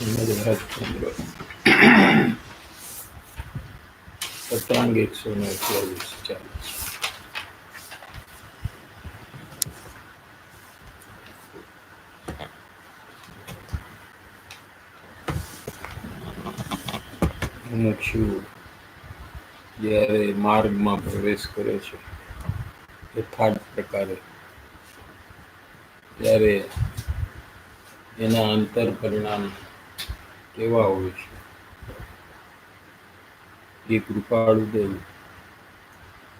રાજચંદ્ર પતંગ 128 ચાલે છે. મુમુક્ષુ જ્યારે માર્ગમાં પ્રવેશ કરે છે યથાર્થ પ્રકારે, ત્યારે એના અંતર પરિણામ કેવા હોય છે એ કૃપાળુ દેવ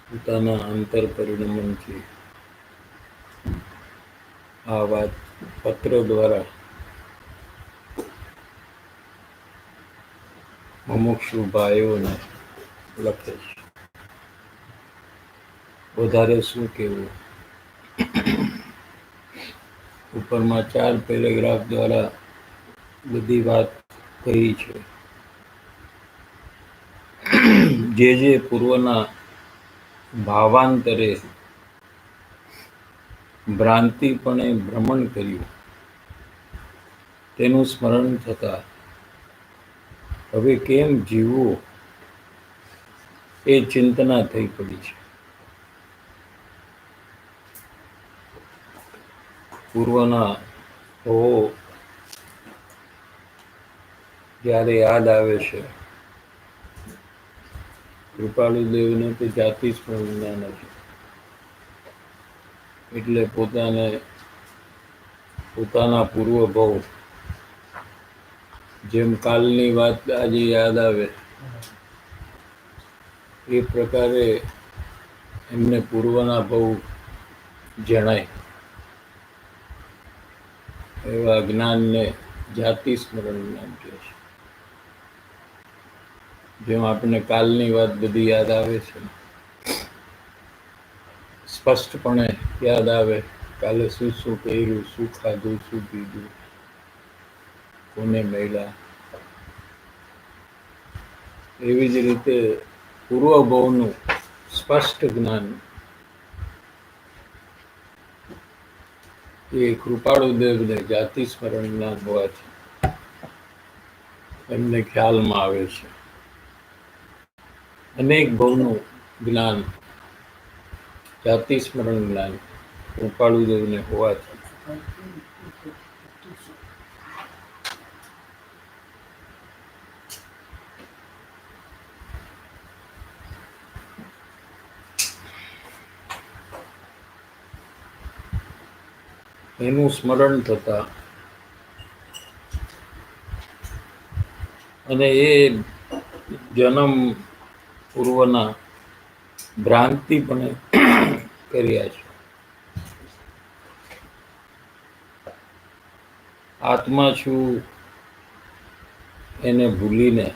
પોતાના અંતર પરિણમનથી આ વાત પત્ર દ્વારા મુમુક્ષુ ભાઈઓને લખે છે. વધારે શું કહેવું, ઉપરમાં 4 પેરેગ્રાફ દ્વારા બધી વાત કહી છે. જે પૂર્વના ભાવાંતરે ભ્રાંતિપણે ભ્રમણ કર્યું તેનું સ્મરણ થતા હવે કેમ જીવવું એ ચિંતના થઈ પડી છે. પૂર્વના હો જ્યારે યાદ આવે છે, કૃપાળુદેવને તો જાતિ સ્મરણ નથી, એટલે પોતાના પૂર્વ ભવ જેમ કાલની વાત આજે યાદ આવે એ પ્રકારે એમને પૂર્વના ભવ જણાય. એવા જ્ઞાનને જાતિ સ્મરણ જ્ઞાન કહે છે. જેમ આપણને કાલની વાત બધી યાદ આવે છે, સ્પષ્ટપણે યાદ આવે, કાલે શું શું કર્યું, શું ખાધું, શું પીધું, કોને મળ્યા. એવી જ રીતે પૂર્વ ભવનું સ્પષ્ટ જ્ઞાન એ કૃપાળુદેવને જાતિ સ્મરણ જ્ઞાન હોવાથી એમને ખ્યાલમાં આવે છે. અનેક ભવનું જ્ઞાન જાતિ સ્મરણ જ્ઞાન કૃપાળુદેવને હોવાથી એનું સ્મરણ થતા અને એ જન્મ પૂર્વના ભ્રાંતિપણે કર્યા છે. આત્મા છું એને ભૂલીને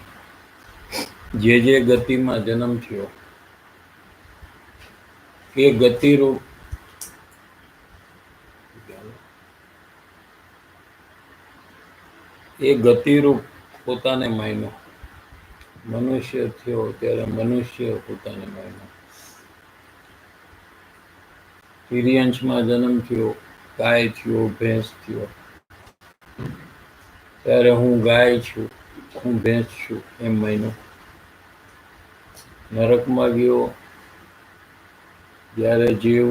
જે ગતિમાં જન્મ થયો એ ગતિરૂપ પોતાને માયનો. મનુષ્ય થયો ત્યારે મનુષ્ય પોતાને માયનો. તિર્યંશમાં જન્મ થયો, ગાય થયો, ભેંસ થયો, ત્યારે હું ગાય છું, હું ભેંસ છું એમ માયનો. નરકમાં ગયો જ્યારે જીવ,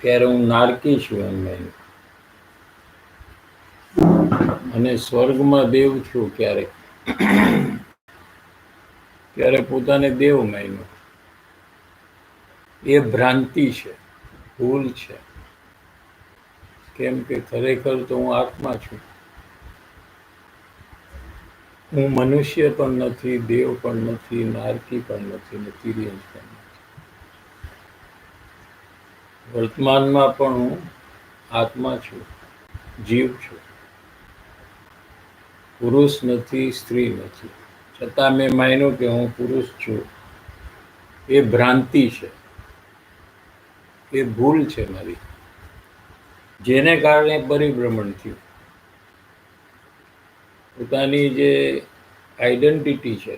ત્યારે હું નારકી છું એમ માયનો. અને સ્વર્ગમાં દેવ છું ત્યારે પોતાને દેવ માન્યો. એ ભ્રાંતિ છે, ભૂલ છે. કેમ કે ખરેખર તો હું આત્મા છું. હું મનુષ્ય પણ નથી, દેવ પણ નથી, નારકી પણ નથી, ને તિર્યંશ પણ નથી. વર્તમાનમાં પણ હું આત્મા છું, જીવ છું. પુરુષ નથી, સ્ત્રી નથી. છતાં મેં માન્યું કે હું પુરુષ છું. એ ભ્રાંતિ છે, એ ભૂલ છે મારી, જેને કારણે પરિભ્રમણ થયું. પોતાની જે આઈડેન્ટિટી છે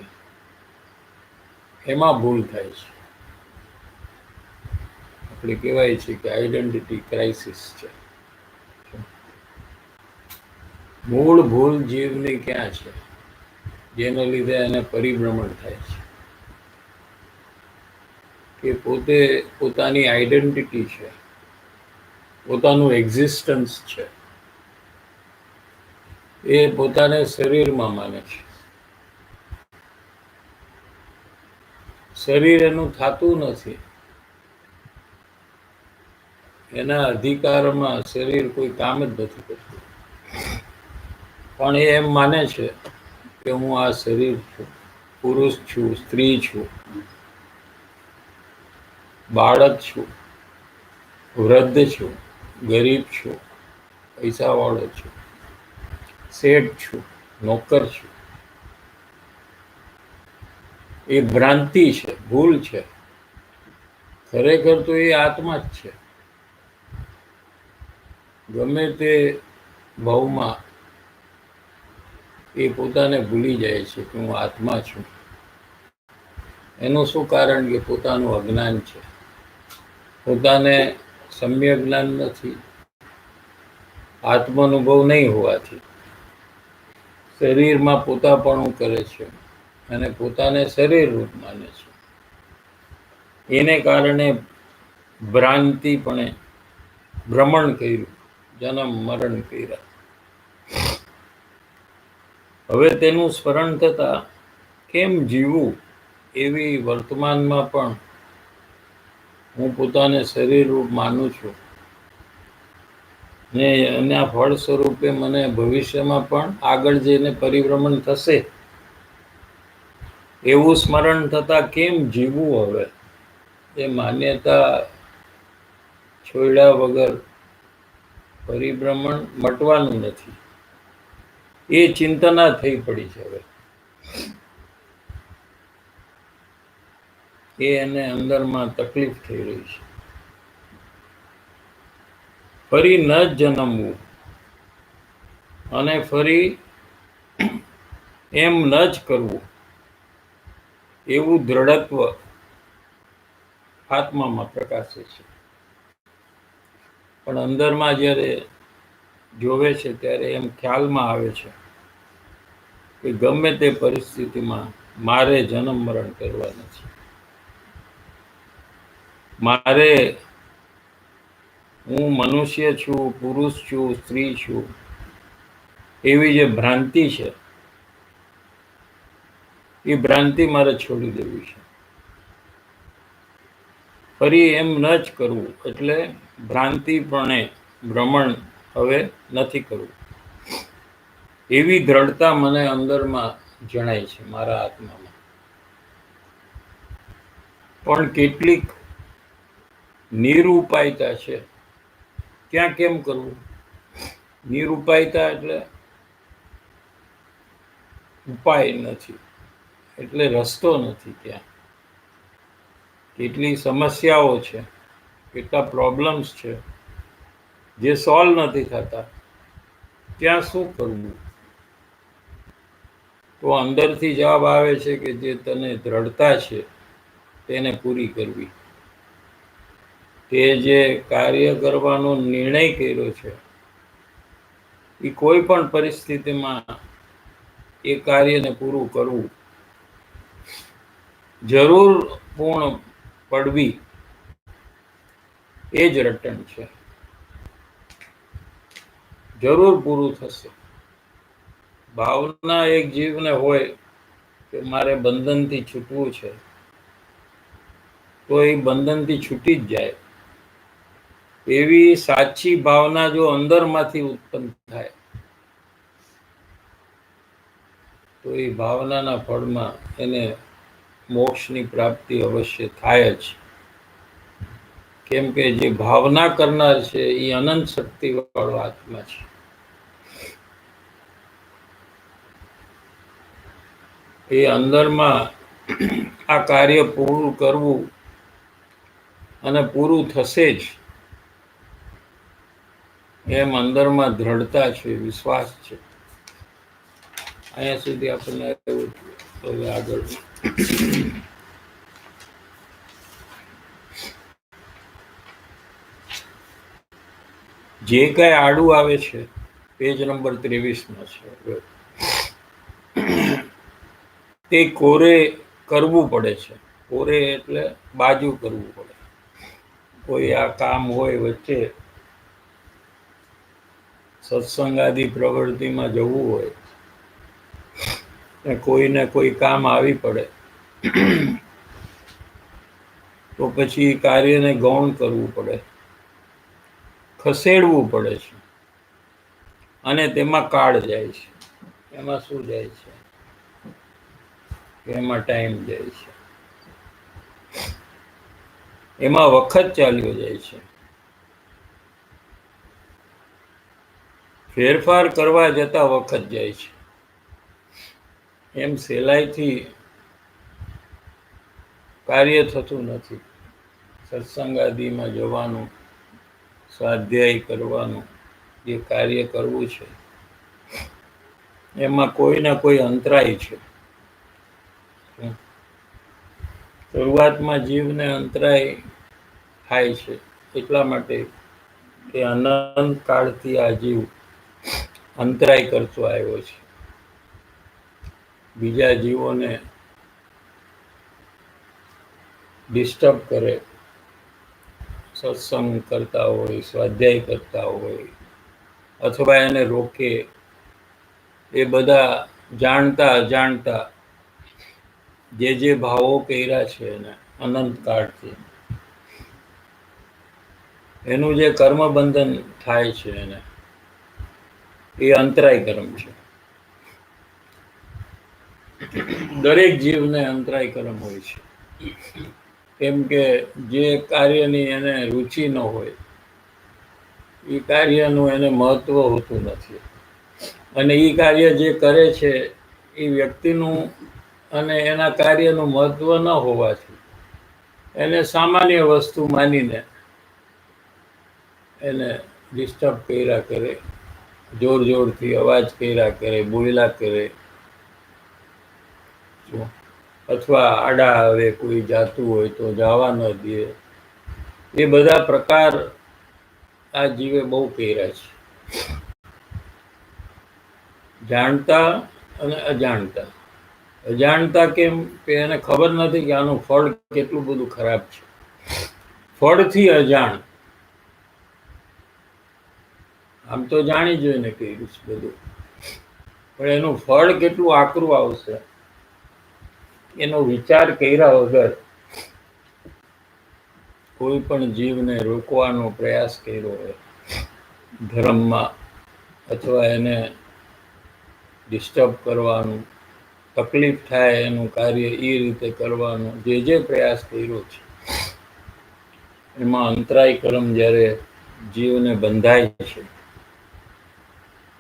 એમાં ભૂલ થાય છે. આપણે કહેવાય છે કે આઈડેન્ટિટી ક્રાઇસિસ છે. મૂળ ભૂલ જીવની ક્યાં છે, જેને લીધે એને પરિભ્રમણ થાય છે કે પોતે પોતાની આઈડેન્ટિટી છે, પોતાનું એક્ઝિસ્ટન્સ છે, એ પોતાને શરીરમાં માને છે. શરીર એનું થતું નથી. એના અધિકારમાં શરીર કોઈ કામ જ નથી કરતું, પણ એ એમ માને છે કે હું આ શરીર છું, પુરુષ છું, સ્ત્રી છું, બાળક છું, વૃદ્ધ છું, ગરીબ છું, પૈસાવાળો છું, શેઠ છું, નોકર છું. એ ભ્રાંતિ છે, ભૂલ છે. ખરેખર તો એ આત્મા જ છે. ગમે તે ભાવમાં એ પોતાને ભૂલી જાય છે કે હું આત્મા છું. એનું શું કારણ? કે પોતાનું અજ્ઞાન છે, પોતાને સમ્યક જ્ઞાન નથી, આત્માનુભવ નહીં હોવાથી શરીરમાં પોતાપણું કરે છે અને પોતાને શરીર રૂપ માને છે. એને કારણે ભ્રાંતિપણે ભ્રમણ કર્યું, જન્મ મરણ કર્યા. હવે તેનું સ્મરણ થતા કેમ જીવવું, એવી વર્તમાનમાં પણ હું પોતાને શરીર રૂપ માનું છું ને એના ફળ સ્વરૂપે મને ભવિષ્યમાં પણ આગળ જઈને પરિભ્રમણ થશે, એવું સ્મરણ થતા કેમ જીવવું? હવે એ માન્યતા છોડ્યા વગર પરિભ્રમણ મટવાનું નથી. એ ચિંતના થઈ પડી છે. હવે એ એને અંદરમાં તકલીફ થઈ રહી છે. ફરી ન જન્મવું અને ફરી એમ ન જ કરવું, એવું દ્રઢત્વ આત્મામાં પ્રકાશે છે. પણ અંદરમાં જ્યારે જોવે છે ત્યારે એમ ખ્યાલમાં આવે છે કે ગમે તે પરિસ્થિતિમાં મારે જન્મ મરણ કરવા નથી. મારે, હું મનુષ્ય છું, પુરુષ છું, સ્ત્રી છું, એવી જે ભ્રાંતિ છે, એ ભ્રાંતિ મારે છોડી દેવી છે. ફરી એમ ન જ કરવું એટલે ભ્રાંતિપણે ભ્રમણ હવે નથી કરવું, એવી દ્રઢતા મને અંદરમાં જણાય છે મારા આત્મામાં. પણ કેટલીક નિરુપાયતા છે. ક્યાં કેમ કરવું? નિરુપાયતા એટલે ઉપાય નથી, એટલે રસ્તો નથી. ત્યાં કેટલી સમસ્યાઓ છે, કેટલા પ્રોબ્લેમ્સ છે જે સોલ્વ નથી થતા. ત્યાં શું કરવું? તો અંદરથી જવાબ આવે છે કે જે તને દ્રઢતા છે તેને પૂરી કરવી. તે જે કાર્ય કરવાનો નિર્ણય કર્યો છે, એ કોઈ પણ પરિસ્થિતિમાં એ કાર્યને પૂરું કરવું, જરૂર પૂર્ણ પડવી, એ જ રટણ છે. જરૂર પૂરું થશે. ભાવના એક જીવને હોય કે મારે બંધનથી છૂટવું છે, તો એ બંધનથી છૂટી જ જાય. એવી સાચી ભાવના જો અંદરમાંથી ઉત્પન્ન થાય તો એ ભાવનાના ફળમાં એને મોક્ષની પ્રાપ્તિ અવશ્ય થાય જ. કેમ કે જે ભાવના કરનાર છે એ અનંત શક્તિ વાળો આત્મા છે. એ અંદરમાં આ કાર્ય પૂરું કરવું અને પૂરું થશે જ, એમ અંદરમાં દ્રઢતા છે, વિશ્વાસ છે. અહીંયા સુધી આપણને એવું. હવે આગળ જે કાંઈ આડું આવે છે પેજ નંબર 23 છે. તે કોરે કરવું પડે છે. કોરે એટલે બાજુ કરવું પડે. કોઈ આ કામ હોય વચ્ચે સત્સંગ આદિ પ્રવૃત્તિમાં જવું હોય, કોઈને કોઈ કામ આવી પડે તો પછી કાર્યને ગૌણ કરવું પડે, ખસેડવું પડે છે. અને તેમાં કાળ જાય છે. એમાં શું જાય છે? એમાં ટાઈમ જાય છે, એમાં વખત ચાલ્યો જાય છે. ફેરફાર કરવા જતા વખત જાય છે. એમ સહેલાઈથી કાર્ય થતું નથી. સત્સંગ આદિમાં જવાનું, સ્વાધ્યાય કરવાનું, જે કાર્ય કરવું છે એમાં કોઈ ના કોઈ અંતરાય છે. શરૂઆતમાં જીવને અંતરાય થાય છે એટલા માટે કે અનંત કાળથી આ જીવ અંતરાય કરતો આવ્યો છે. બીજા જીવોને ડિસ્ટર્બ કરે, સત્સંગ કરતા હોય, સ્વાધ્યાય કરતા હોય, અથવા એને રોકે, એ બધા જાણતા અજાણતા જે ભાવો કર્યા છે એને અનંત કાળથી, એનું જે કર્મબંધન થાય છે એને એ અંતરાય કર્મ છે. દરેક જીવને અંતરાય કર્મ હોય છે. કેમ કે જે કાર્યની એને રુચિ ન હોય એ કાર્યનું એને મહત્વ હોતું નથી. અને એ કાર્ય જે કરે છે એ વ્યક્તિનું અને એના કાર્યનું મહત્વ ન હોવાથી એને સામાન્ય વસ્તુ માનીને એને ડિસ્ટર્બ કર્યા કરે, જોર જોરથી અવાજ કર્યા કરે, બોલ્યા કરે, અથવા આડા આવે, કોઈ જાતું હોય તો જવા ન દે. એ બધા પ્રકાર આ જીવે બહુ કર્યા છે, જાણતા અને અજાણતા. અજાણતા કેમ કે એને ખબર નથી કે આનું ફળ કેટલું બધું ખરાબ છે. ફળથી અજાણ. આમ તો જાણી જોઈને કર્યું છે બધું, પણ એનું ફળ કેટલું આકરું આવશે એનો વિચાર કર્યા વગર કોઈ પણ જીવને રોકવાનો પ્રયાસ કર્યો હોય ધર્મમાં, અથવા એને ડિસ્ટર્બ કરવાનું, તકલીફ થાય એનું કાર્ય એ રીતે કરવાનું, જે પ્રયાસ કર્યો છે એમાં અંતરાય કર્મ જ્યારે જીવને બંધાય છે,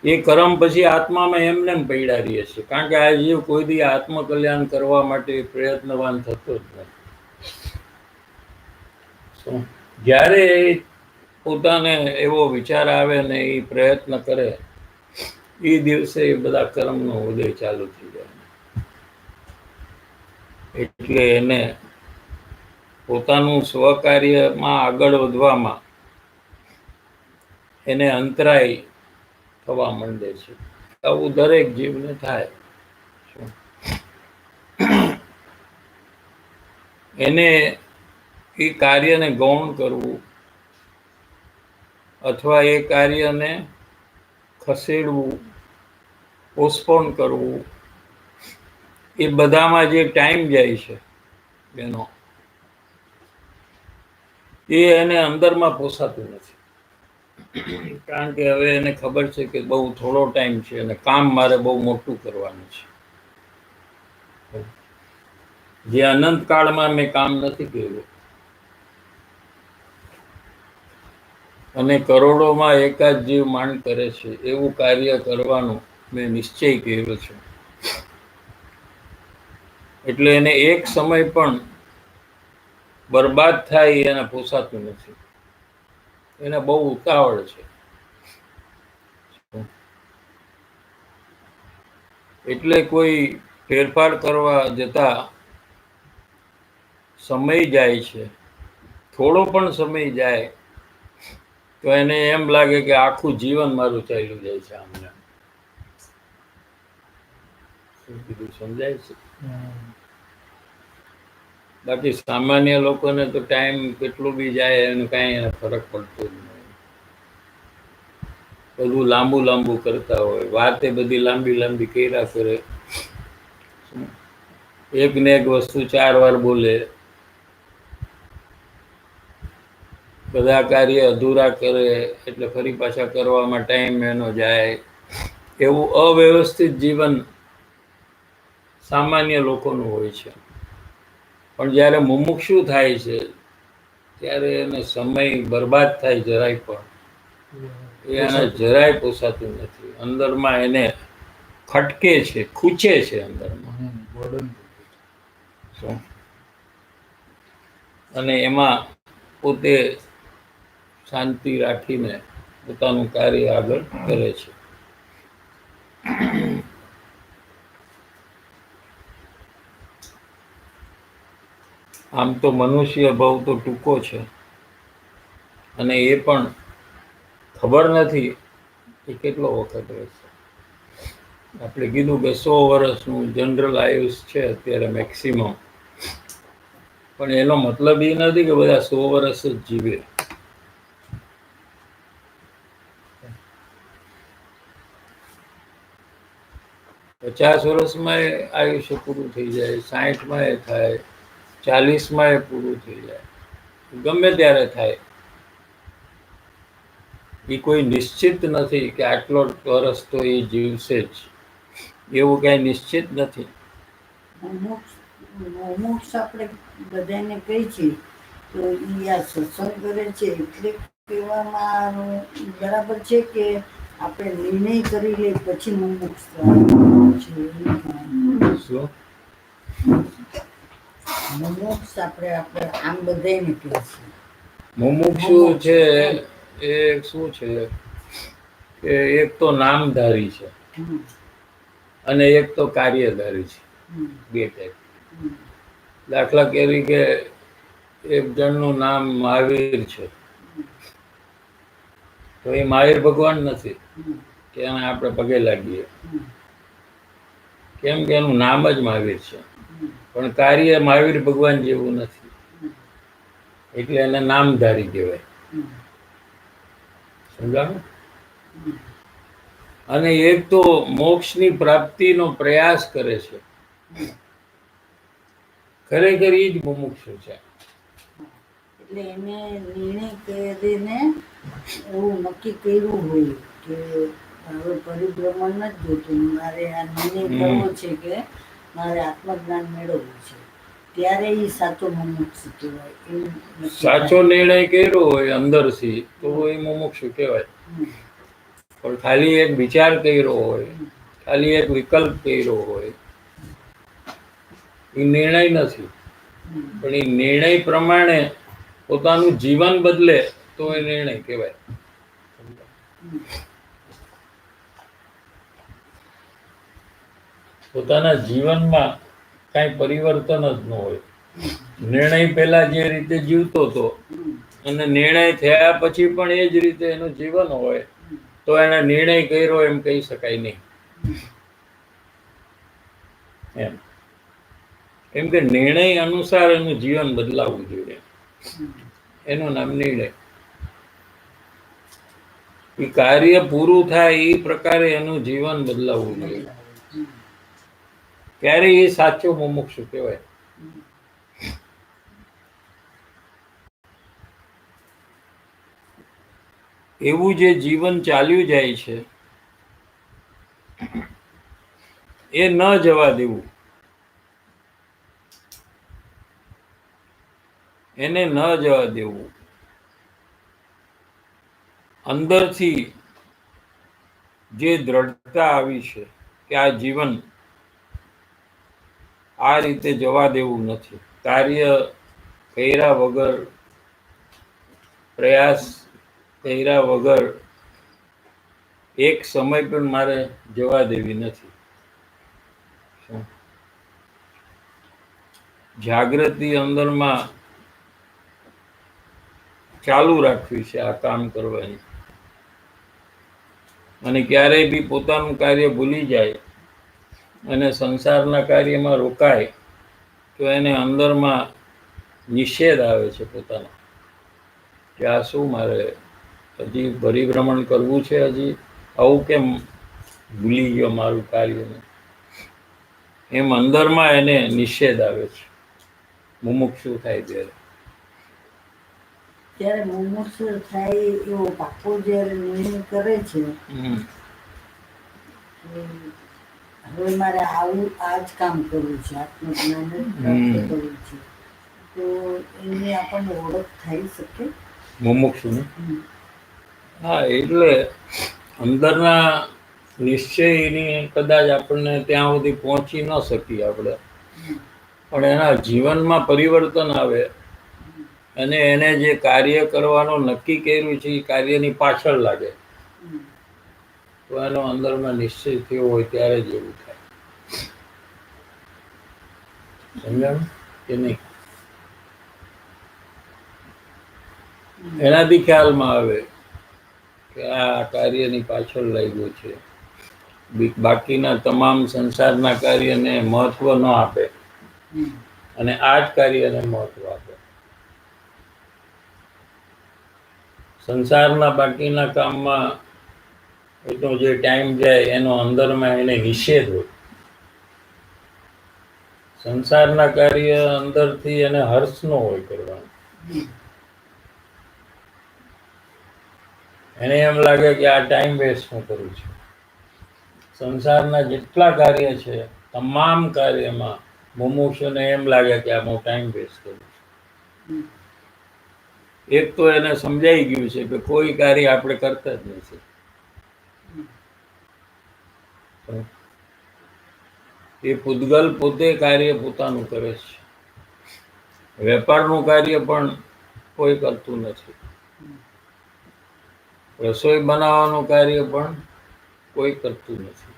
એ કર્મ પછી આત્મામાં એમને એમ પડ્યા રહે છે. કારણ કે આ જીવ કોઈ દી આત્મકલ્યાણ કરવા માટે પ્રયત્નવાન થતો જ નથી. જ્યારે પોતાને એવો વિચાર આવે ને એ પ્રયત્ન કરે, એ દિવસે એ બધા કર્મનો ઉદય ચાલુ થઈ જાય. એટલે એને પોતાનું સ્વકાર્યમાં આગળ વધવામાં એને અંતરાય થવા માંડે છે. આવું દરેક જીવને થાય. એને એ કાર્યને ગૌણ કરવું અથવા એ કાર્યને ખસેડવું, પોસ્ટપોન કરવું, એ બધામાં જે ટાઈમ જાય છે એનો, એ એને અંદરમાં પોસાતું નથી. કારણ કે હવે એને ખબર છે કે બહુ થોડો ટાઈમ છે અને કામ મારે બહુ મોટું કરવાનું છે. જે અનંત કાળમાં મેં કામ નથી કર્યું અને કરોડોમાં એકાદ જીવ માંડ કરે છે એવું કાર્ય કરવાનું મેં નિશ્ચય કર્યો છે. એટલે એને એક સમય પણ બરબાદ થાય એને પોસાતું નથી. એને બહુ ઉતાવળ છે. એટલે કોઈ ફેરફાર કરવા જતા સમય જાય છે, થોડો પણ સમય જાય તો એને એમ લાગે કે આખું જીવન મારું ચાલ્યું જાય છે આમને. શું કીધું સમજાય છે? બાકી સામાન્ય લોકોને તો ટાઈમ કેટલું બી જાય એનું કાંઈ એને ફરક પડતો જ નહીં. બધું લાંબુ લાંબુ કરતા હોય, વાતે બધી લાંબી લાંબી કર્યા કરે, એક ને એક વસ્તુ 4 વાર બોલે, બધા કાર્ય અધૂરા કરે એટલે ફરી પાછા કરવામાં ટાઈમ એનો જાય. એવું અવ્યવસ્થિત જીવન સામાન્ય લોકોનું હોય છે. પણ જ્યારે મુમુક્ષુ થાય છે ત્યારે એને સમય બરબાદ થાય જરાય પણ એને જરાય પોસાતું નથી. અંદરમાં એને ખટકે છે, ખૂચે છે અંદરમાં. અને એમાં પોતે શાંતિ રાખીને પોતાનું કાર્ય આગળ કરે છે. આમ તો મનુષ્ય ભાવ તો ટૂંકો છે અને એ પણ ખબર નથી કે કેટલો વખત રહેશે. આપણે કીધું કે 100 વર્ષનું જનરલ આયુષ છે અત્યારે મેક્સિમમ, પણ એનો મતલબ એ નથી કે બધા 100 વર્ષ જ જીવે. 50 વર્ષમાં આયુષ્ય પૂરું થઈ જાય, 60માં એ થાય, 40માં એ પૂરું થઈ જાય, ગમે ત્યારે થાય. એ કોઈ નિશ્ચિત નથી કે આટલો વર્ષ તો એ જીવશે જ, એવું કઈ નિશ્ચિત નથી. મોક્ષ આપણે બધાને કહી છે તો એ આ સત્સંગ કરે છે એટલે કહેવામાં બરાબર છે કે આપણે નિર્ણય કરી લે પછી મોક્ષ મોક્ષ આપણે આમ બધાને કહે છે. મુમુક્ષુ છે એ શું છે કે એક તો નામધારી છે અને એક તો કાર્યધારી છે. બે ટાઈપ. દાખલા તરીકે એક જણનું નામ મહાવીર છે તો એ મહાવીર ભગવાન નથી કે એને આપણે પગે લાગીએ, કેમ કે એનું નામ જ મહાવીર છે, પણ કાર્ય મહાવીર ભગવાન જેવું નથી એટલે એને નામધારી કહેવાય. સમજાણું? અને એક તો મોક્ષની પ્રાપ્તિનો પ્રયાસ કરે છે, ખરેખર ઈ જ મુમુક્ષુ છે. એટલે એને નિર્ણય કરીને એવું નક્કી કર્યું હોય કે હવે પરિભ્રમણ નથી જોતું, મારે આ નિર્ણય કરવો છે કે મારે આત્મજ્ઞાન મેળવવું છે, ત્યારે એ સાચો મુમુક્ષુ કહેવાય. સાચો નિર્ણય કર્યો હોય અંદરથી તો એ મુમુક્ષુ કહેવાય. પણ ખાલી એક વિચાર કર્યો હોય, ખાલી એક વિકલ્પ કર્યો હોય, એ નિર્ણય નથી. પણ એ નિર્ણય પ્રમાણે પોતાનું જીવન બદલે તો એ નિર્ણય કહેવાય. પોતાના જીવનમાં કાંઈ પરિવર્તન જ ન હોય. નિર્ણય પહેલા જે રીતે જીવતો હતો અને નિર્ણય થયા પછી પણ એ જ રીતે એનું જીવન હોય તો એને નિર્ણય કર્યો એમ કહી શકાય નહીં. એમ કેમ કે નિર્ણય અનુસાર એનું જીવન બદલાવવું જોઈએ, એનું નામ નિર્ણય. એ કાર્ય પૂરું થાય એ પ્રકારે એનું જીવન બદલાવવું જોઈએ, ત્યારે એ સાચો મુમુક્ષુ કહેવાય. એવું જે જીવન ચાલ્યું જાય છે એ ન જવા દેવું, એને ન જવા દેવું. અંદરથી જે દ્રઢતા આવી છે કે આ જીવન આ રીતે જવા દેવું નથી, કાર્ય કર્યા વગર, પ્રયાસ કર્યા વગર એક સમય પણ મારે જવા દેવી નથી. જાગૃતિ અંદરમાં ચાલુ રાખવી છે આ કામ કરવાની, અને ક્યારેય બી પોતાનું કાર્ય ભૂલી જાય અને સંસારના કાર્યમાં રોકાય તો એને અંદરમાં નિષેધ આવે છે પોતાનો, કે આ શું મારે હજી પરિભ્રમણ કરવું છે, હજી આવું કેમ ભૂલી ગયો મારું કાર્યને, એમ અંદરમાં એને નિષેધ આવે છે મુમુક્ષુ થાય ત્યારે. ત્યારે મુમુક્ષ થાય એવો પાકો જ્યારે નિર્ણય કરે છે હમ. કે હવે મારે આ જ કામ કરવું છે, આત્મજ્ઞાન જ પ્રાપ્ત કરવું છે, તો એની આપણને ઓળખ થઈ શકે. મુમુક્ષુને હા, એટલે અંદરના નિશ્ચયની કદાચ આપણને ત્યાં સુધી પહોંચી ન શકીએ આપણે, પણ એના જીવનમાં પરિવર્તન આવે અને એને જે કાર્ય કરવાનું નક્કી કર્યું છે એ કાર્યની પાછળ લાગે, તો એનો અંદરમાં નિશ્ચય થયો હોય ત્યારે જ એવું થાય. સમજાણું કે નહીં? એનાથી ખ્યાલમાં આવે કે આ કાર્યની પાછળ લાગ્યો છે, બાકીના તમામ સંસારના કાર્યને મહત્વ ન આપે અને આ જ કાર્યને મહત્વ આપે. સંસારના બાકીના કામમાં એનો જે ટાઈમ જાય એનો અંદરમાં એને નિષેધ હોય. સંસારના કાર્ય અંદરથી એને હર્ષ ન હોય કરવાનું, એને એમ લાગે કે આ ટાઈમ વેસ્ટ હું કરું છું. સંસારના જેટલા કાર્ય છે તમામ કાર્યમાં મુમુક્ષુને એમ લાગે કે આ હું ટાઈમ વેસ્ટ કરું છું. એક તો એને સમજાઈ ગયું છે કે કોઈ કાર્ય આપણે કરતા જ નથી. એ પૂતગલ પોતે કાર્ય પોતાનું કરે છે, વેપારનું કાર્ય પણ કોઈ કરતું નથી, રસોઈ બનાવવાનું કાર્ય પણ કોઈ કરતું નથી,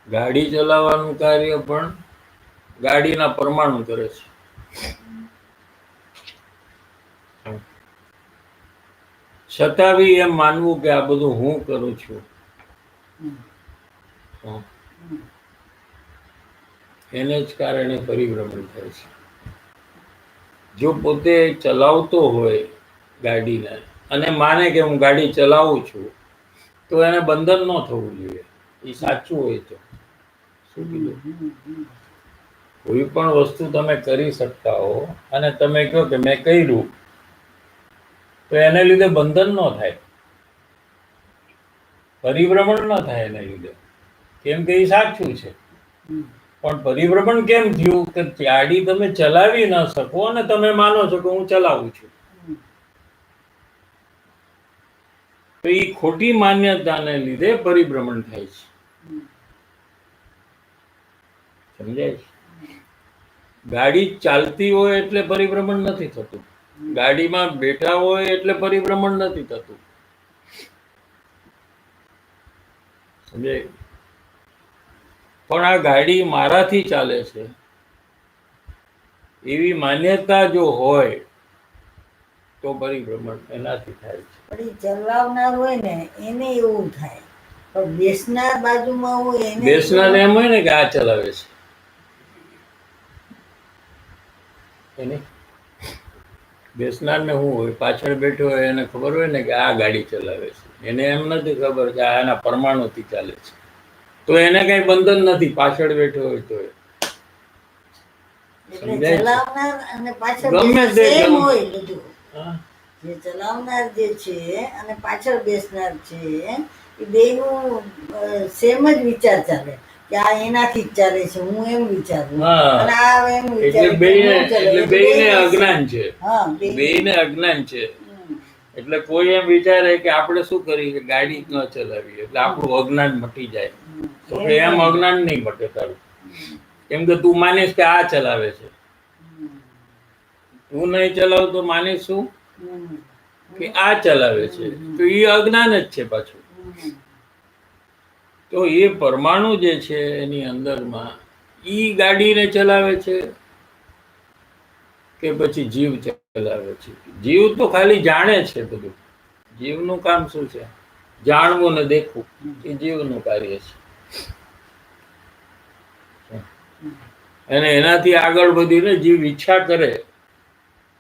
ગાડી ચલાવવાનું કાર્ય પણ ગાડીના પરમાણુ કરે છે. છતાં બી એમ માનવું કે આ બધું હું કરું છું, એને જ કારણે પરિભ્રમણ થાય છે. જો પોતે ચલાવતો હોય ગાડીને અને માને કે હું ગાડી ચલાવું છું, તો એને બંધન ન થવું જોઈએ. એ સાચું હોય તો શું કીધું? કોઈ પણ વસ્તુ તમે કરી શકતા હો અને તમે કહો કે મેં કર્યું, તો એને લીધે બંધન ન થાય, પરિભ્રમણ ન થાય એને લીધે, કેમ કે એ સાચું છે. પણ પરિભ્રમણ કેમ થયું? કે ગાડી તમે ચલાવી ન શકો અને તમે માનો છો કે હું ચલાવું છું, તો એ ખોટી માન્યતાને લીધે પરિભ્રમણ થાય છે. સમજાય છે? ગાડી ચાલતી હોય એટલે પરિભ્રમણ નથી થતું, ગાડીમાં બેઠા હોય એટલે પરિભ્રમણ નથી થતું. સમજાય? પણ આ ગાડી મારાથી ચાલે છે એવી માન્યતા જો હોય તો પરિભ્રમણ એનાથી થાય છે. પણ એ ચલાવનાર હોય ને એને એવું થાય, પણ બેસનાર બાજુમાં હોય એને બેસનાર એમ હોય ને કે આ ચલાવે છે, એને બેસનારને શું હોય? પાછળ બેઠો હોય એને ખબર હોય ને કે આ ગાડી ચલાવે છે, એને એમ નથી ખબર કે આ એના પરમાણુથી ચાલે છે, તો એને કઈ બંધન નથી પાછળ બેઠો હોય તો. એટલે ચલાવનાર અને પાછળ ગમે તે સેમ હોય બધું. જે ચલાવનાર જે છે અને પાછળ બેસનાર છે એ બેયનું સેમ જ વિચાર ચાલે કે આ એનાથી જ ચાલે છે, હું એમ વિચારું, અને આ એમ વિચારે એટલે બેયને અજ્ઞાન છે. હા, બેયને અજ્ઞાન છે. એટલે કોઈ એમ વિચારે કે આપણે શું કરીએ કે ગાડી ન ચલાવીએ એટલે આપણું અજ્ઞાન મટી જાય, તો કે એમ અજ્ઞાન નહીં મટે તારું, કેમ કે તું માનીશ કે આ ચલાવે છે, તું નહીં ચલાવ તો માનીશ શું કે આ ચલાવે છે, તો એ અજ્ઞાન જ છે પાછું. તો એ પરમાણુ જે છે એની અંદરમાં ઈ ગાડીને ચલાવે છે કે પછી જીવ છે? ચલાવે છે. જીવ તો ખાલી જાણે છે બધું. જીવનું કામ શું છે? જાણવું ને દેખવું. એ જીવનું કાર્ય છે. અને એનાથી આગળ વધીને જીવ ઈચ્છા કરે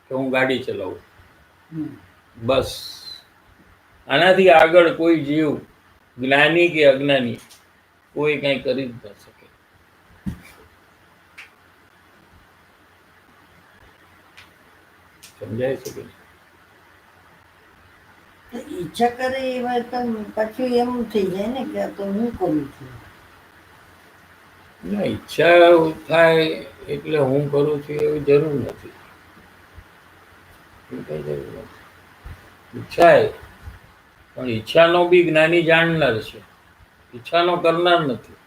કે હું ગાડી ચલાવું, બસ. આનાથી આગળ કોઈ જીવ, જ્ઞાની કે અજ્ઞાની, કોઈ કઈ કરી જ ન શકે. સમજાય છે કે ઈચ્છા કરે એ વાત પાછું એમ થઈ જાય ને કે આ તો હું કરું છું. ના, ઈચ્છા થાય એટલે હું કરું છું એવી જરૂર નથી. એવી કઈ જરૂર નથી. ઈચ્છાય, પણ ઈચ્છાનો બી જ્ઞાની જાણનાર છે, ઈચ્છાનો કરનાર નથી.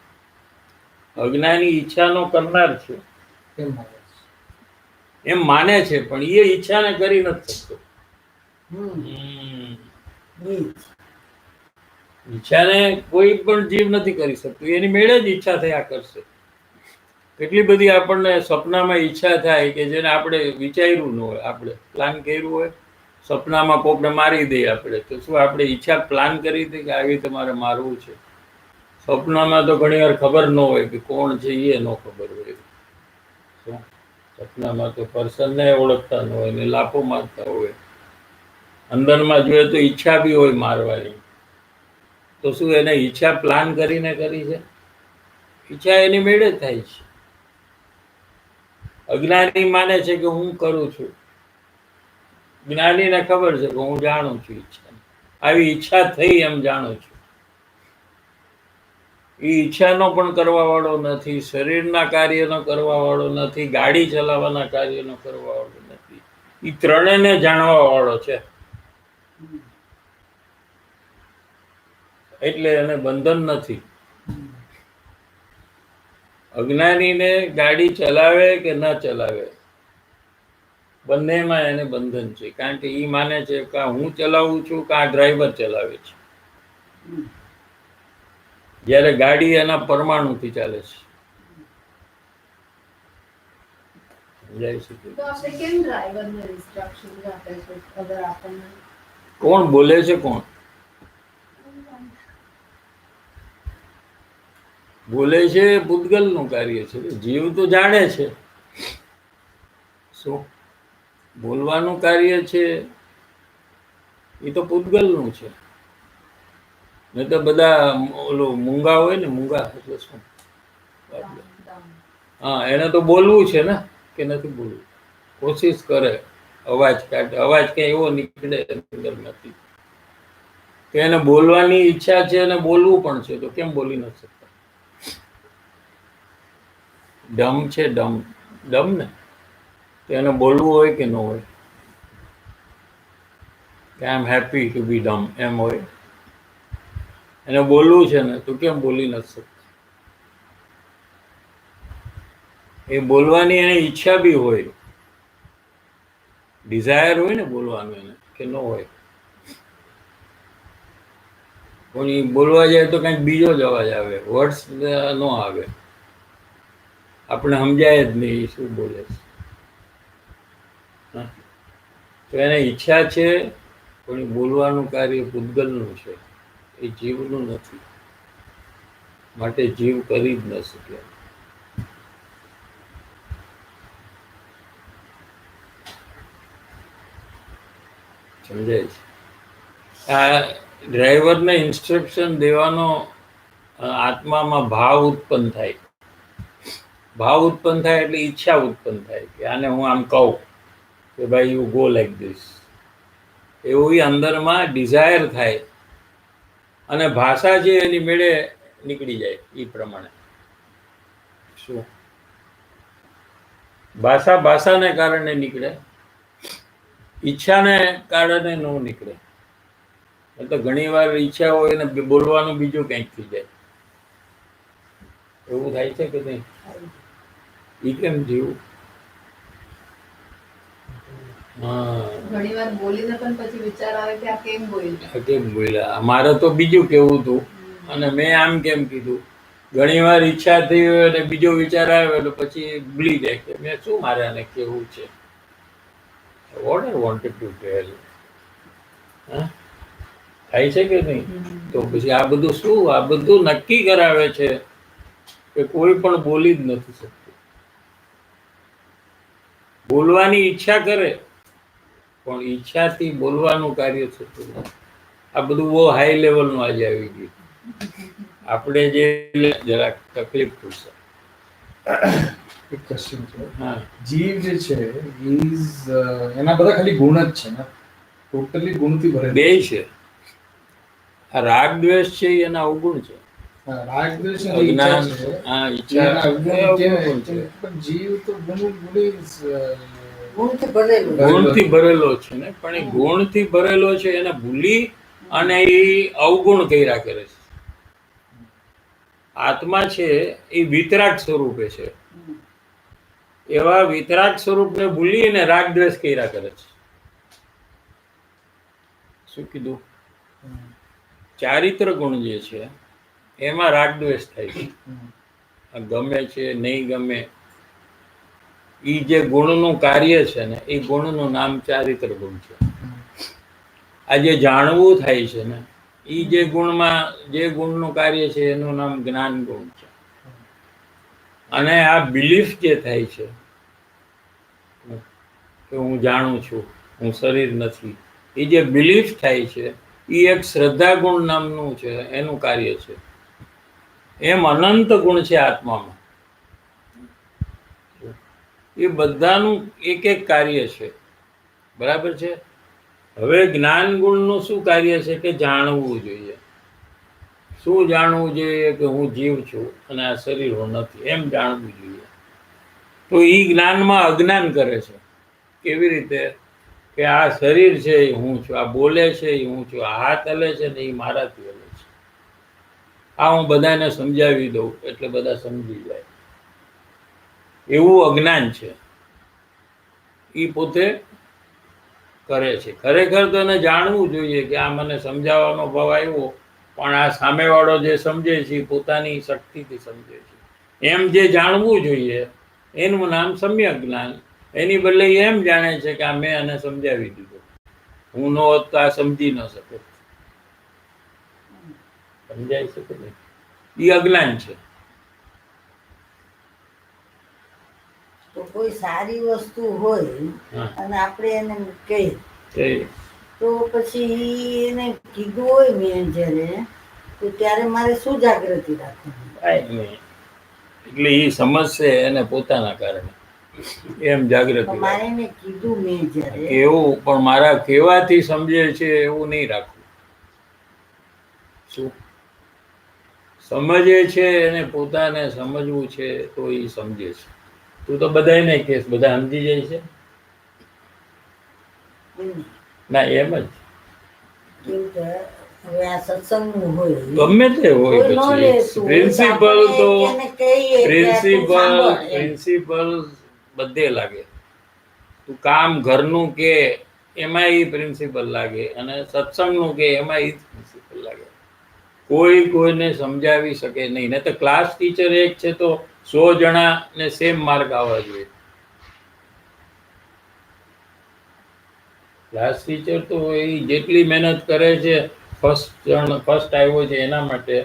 અજ્ઞાની ઈચ્છાનો કરનાર છે એમ માને છે, પણ એ ઈચ્છાને કરી નથી શકતો. ઈચ્છાને કોઈ પણ જીવ નથી કરી શકતું. એની મેળે જ ઈચ્છા થયા કરશે. કેટલી બધી આપણને સપનામાં ઈચ્છા થાય કે જેને આપણે વિચાર્યું ન હોય, આપણે પ્લાન કર્યું હોય, સપનામાં કોકને મારી દઈએ આપણે, તો શું આપણે ઈચ્છા પ્લાન કરી હતી કે આવી તમારે મારવું છે? સપનામાં તો ઘણી વાર ખબર ન હોય કે કોણ છે, એ ન ખબર હોય. શું સપનામાં તો પર્સનને ઓળખતા ન હોય ને લાફો મારતા હોય. અંદરમાં જોઈએ તો ઈચ્છા બી હોય મારવાની, તો શું એને ઈચ્છા પ્લાન કરીને કરી છે? ઈચ્છા એની મેળે જ થાય છે. અજ્ઞાની માને છે કે હું કરું છું, જ્ઞાનીને ખબર છે કે હું જાણું છું ઈચ્છા, આવી ઈચ્છા થઈ એમ જાણું છું. એ ઈચ્છાનો પણ કરવા વાળો નથી, શરીરના કાર્યનો કરવા વાળો નથી, ગાડી ચલાવવાના કાર્યનો કરવા વાળો નથી. એ ત્રણેયને જાણવા વાળો છે. એટલે એને બંધન નથી. અજ્ઞાનીને ગાડી ચલાવે કે ન ચલાવે, બંનેમાં એને બંધન છે. કારણ કે એ માને છે કે હું ચલાવું છું કે આ ડ્રાઈવર ચલાવે છે. જ્યારે ગાડી એના પરમાણુથી ચાલે છે. સમજાય છે? તો આપણે કેમ ડ્રાઈવરને ઇન્સ્ટ્રક્શન આપે છે અગર આપણને? કોણ બોલે છે? કોણ બોલે છે? પૂતગલનું કાર્ય છે. જીવ તો જાણે છે. શું બોલવાનું કાર્ય છે એ તો પૂતગલનું છે. નહીં તો બધા ઓલો મૂંગા હોય ને, મૂંગા એટલે શું? હા, એને તો બોલવું છે ને, કે નથી બોલવું? કોશિશ કરે, અવાજ કાઢે, અવાજ ક્યાં એવો નીકળે અંદર નથી કે એને બોલવાની ઈચ્છા છે અને બોલવું પણ છે, તો કેમ બોલી નથી શકતા? ડમ છે, ડમ ડમ ને, તો એને બોલવું હોય કે ન હોય? કે આઈ એમ હેપી ટુ બી ડમ એમ હોય? એને બોલવું છે ને, તો કેમ બોલી નથી શકતા? એ બોલવાની એને ઈચ્છા બી હોય, ડિઝાયર હોય ને બોલવાનું એને, કે ન હોય? પણ એ બોલવા જાય તો કંઈક બીજો જ અવાજ આવે, વર્ડ્સ ન આવે, આપણે સમજાય જ નહીં શું બોલે છે. તો એને ઈચ્છા છે, પણ એ બોલવાનું કાર્ય પૂતગલનું છે, એ જીવનું નથી. માટે જીવ કરી જ ન શકે. સમજાય છે? આ ડ્રાઈવરને ઇન્સ્ટ્રક્શન દેવાનો આત્મામાં ભાવ ઉત્પન્ન થાય. ભાવ ઉત્પન્ન થાય એટલે ઈચ્છા ઉત્પન્ન થાય કે આને હું આમ કહું કે ભાઈ યુ ગો લાઈક ધીસ, એવું અંદરમાં ડિઝાયર થાય અને ભાષા છે એની મેળે નીકળી જાય. એ પ્રમાણે શું ભાષાને કારણે નીકળે, ઈચ્છાને કારણે ન નીકળે. તો ઘણી વાર ઈચ્છા હોય ને બોલવાનું બીજું કંઈક થઈ જાય. એવું થાય છે કે નહીં? એ કેમ જીવું? ઘણી વાર બોલીને પણ પછી વિચાર આવે કે આ કેમ બોલ્યા, કેમ બોલ્યા, મારે તો બીજું કેવું હતું અને મેં આમ કેમ કીધું. ઘણી વાર ઈચ્છા થઈ હોય અને બીજો વિચાર આવ્યો એટલે પછી ભૂલી જાય કે મેં શું મારે આને કેવું છે. What I wanted to tell. થાય છે કે નહીં? તો પછી આ બધું શું? આ બધું નક્કી કરાવે છે કે કોઈ પણ બોલી જ નથી શકતું. બોલવાની ઈચ્છા કરે પણ ઈચ્છાથી બોલવાનું કાર્ય થતું નથી. આ બધું બહુ હાઈ લેવલનું આજે આવી ગયું. આપણે જે જરાક તકલીફ પડશે. એક ક્વેશ્ચન છે. હા, જીવ જે છે એના બધા ખાલી ગુણ જ છે ને, ટોટલી ગુણથી ભરેલું બે છે. આ રાગ દ્વેષ છે એ એના અવગુણ છે. હા, રાગ દ્વેષ અને ઈચ્છા અજ્ઞાન, છે. હા, એના ઈચ્છા અવગુણ એ અવગુણ કહેવાય. છે. પણ જીવ તો ગુણી ગુણથી ભરેલું. ગુણથી ભરેલો છે ને, પણ એ ગુણથી ભરેલો છે એને ભૂલી અને એ અવગુણ કર્યા કરે છે. આત્મા છે એ વિતરાગ સ્વરૂપે છે. એવા વિતરાગ સ્વરૂપને ભૂલી અને રાગ દ્વેષ કર્યા કરે છે. શું કીધું? ચારિત્ર ગુણ જે છે એમાં રાગ દ્વેષ થાય છે. આ ગમે છે નહીં ગમે, એ જે ગુણનું કાર્ય છે ને એ ગુણનું નામ ચારિત્ર ગુણ છે. આ જે જાણવું થાય છે ને એ જે ગુણમાં જે ગુણનું કાર્ય છે એનું નામ જ્ઞાન ગુણ છે. અને આ બિલીફ જે થાય છે કે હું જાણું છું, હું શરીર નથી, એ જે બિલીફ થાય છે એ એક શ્રદ્ધા ગુણ નામનું છે, એનું કાર્ય છે. એમ અનંત ગુણ છે આત્મામાં. એ બધાનું એક એક કાર્ય છે. બરાબર છે? હવે જ્ઞાન ગુણનું શું કાર્ય છે કે જાણવું જોઈએ. શું જાણવું જોઈએ? કે હું જીવ છું અને આ શરીર હું નથી, એમ જાણવું જોઈએ. તો એ જ્ઞાનમાં અજ્ઞાન કરે છે. કેવી રીતે? કે આ શરીર છે એ હું છું, આ બોલે છે એ હું છું, આ હાથ હલે છે ને એ મારાથી હલે છે. આ હું બધાને સમજાવી દઉં એટલે બધા સમજી જાય, એવું અજ્ઞાન છે. એ પોતે કરે છે. ખરેખર તો એને જાણવું જોઈએ કે આ મને સમજાવવાનો ભાવ આવ્યો, પણ આ સામેવાળો જે સમજે છે એ પોતાની શક્તિથી સમજે છે. એમ જે જાણવું જોઈએ એનું નામ સમ્યક જ્ઞાન. એની બદલે એમ જાણે છે કે આ મેં એને સમજાવી દીધો, હું ન હોત તો આ સમજી ન શકે. સમજાય છે કે નહીં? એ અજ્ઞાન છે. તો કોઈ સારી વસ્તુ હોય હા. અને આપણે એને કહીએ એ તો પછી એને કીધું હોય મેં જ્યારે, તો ત્યારે મારે શું જાગૃતિ રાખવાની? કાંઈ નહીં. એટલે એ સમજશે એને પોતાના કારણે, એમ જાગૃતિ તો મારે એને કીધું મેં જ્યારે, કેવું, પણ મારા કહેવાથી સમજે છે એવું નહીં રાખવું. શું સમજે છે એને પોતાને સમજવું છે તો એ સમજે છે. તું તો બધાને કહેશ, બધા સમજી જાય છે? ના, એમ જ. કેવું કે હવે આ સત્સંગનું હોય, ગમે તે હોય, કોઈ ન પછી લેતું, પ્રિન્સિપલ આપણે તો એને કહીએ કે તું સાંભળ એમ. પ્રિન્સિપલ બધે લાગે. તું કામ ઘરનું કે એમાં એ પ્રિન્સિપલ લાગે, અને સત્સંગનું કે એમાં એ પ્રિન્સિપલ લાગે. કોઈ કોઈને સમજાવી શકે નહીં. ને તો ક્લાસ ટીચર એક છે તો 100 જણાને સેમ માર્ક આવવા જોઈએ. ક્લાસ ટીચર તો એ જેટલી મહેનત કરે છે ફર્સ્ટ આવ્યો છે એના માટે,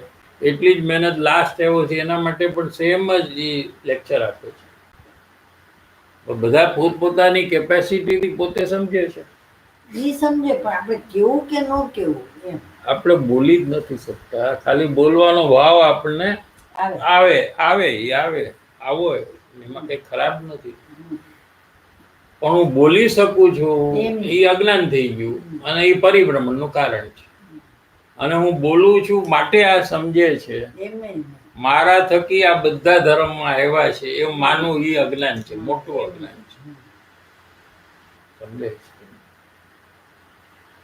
એટલી જ મહેનત લાસ્ટ આવ્યો છે એના માટે પણ સેમ જ એ લેક્ચર આપે છે. તો બધા પોતપોતાની કેપેસિટીથી પોતે સમજે છે. ઈ સમજે, પણ આપણે કેવું કે ન કેવું એમ આપણે બોલી જ નથી શકતા. ખાલી બોલવાનો ભાવ આપણને આવે. આવે આવો, એમાં કઈ ખરાબ નથી. પણ હું બોલી શકું છું એ અજ્ઞાન થઈ ગયું, અને એ પરિભ્રમણનું કારણ છે. અને હું બોલું છું માટે આ સમજે છે, એમ નહીં. મારા થકી આ બધા ધર્મમાં આવ્યા છે એવું માનવું એ અજ્ઞાન છે, મોટું અજ્ઞાન છે. સમજે છે?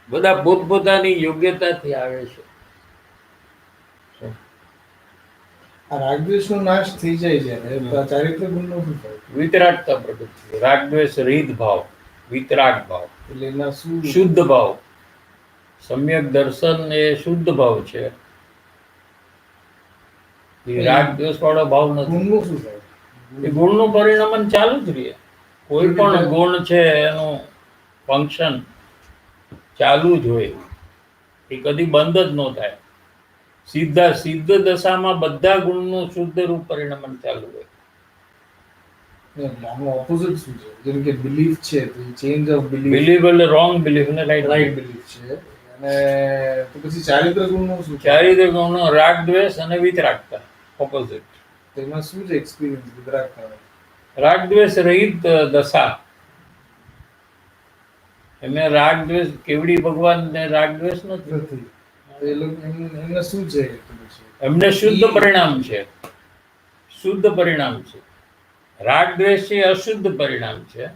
બધા પોતપોતાની યોગ્યતાથી આવે છે. આ રાગદ્વેષનો નાશ થઈ જાય છે તો આ ચારિત્ર ગુણનો શું થાય? વિતરાગતા પ્રગટ છે. રાગ દ્વેષ રીત ભાવ, વિતરાગ ભાવ, એટલે એના શું શુદ્ધ ભાવ. સમ્યક દર્શન એ શુદ્ધ ભાવ છે. એ રાગ દ્વેષ વાળો ભાવ નથી. ગુણનું શું થાય? એ ગુણનું પરિણમન ચાલુ જ રહે. કોઈ પણ ગુણ છે એનું ફંક્શન ચાલુ જ હોય, એ કદી બંધ જ ન થાય. સિદ્ધ દશામાં બધા ગુણનું શુદ્ધ રૂપ પરિણમન ચાલુ હોય. આનું ઓપોઝિટ શું છે? જેમ કે બિલીફ છે તો ચેન્જ ઓફ બિલીફ, બિલીવ એટલે રોંગ બિલીફ ને રાઈટ રાઈટ બિલીફ છે. અને તો પછી ચારિત્ર ગુણનું શું છે? ચારિત્ર ગુણનો રાગ દ્વેષ અને વિતરાગતા ઓપોઝિટ. તો એમાં શું છે એક્સપિરિયન્સ વિતરાગતા? રાગ દ્વેષ રહિત દશા. એમને રાગ દ્વેષ, કેવડી ભગવાન ને રાગ દ્વેષ નથી. નથી. તો એ લોકો એમને શું છે? એમને શુદ્ધ પરિણામ છે. શુદ્ધ પરિણામ છે. રાગ દ્વેષ એ અશુદ્ધ પરિણામ છે,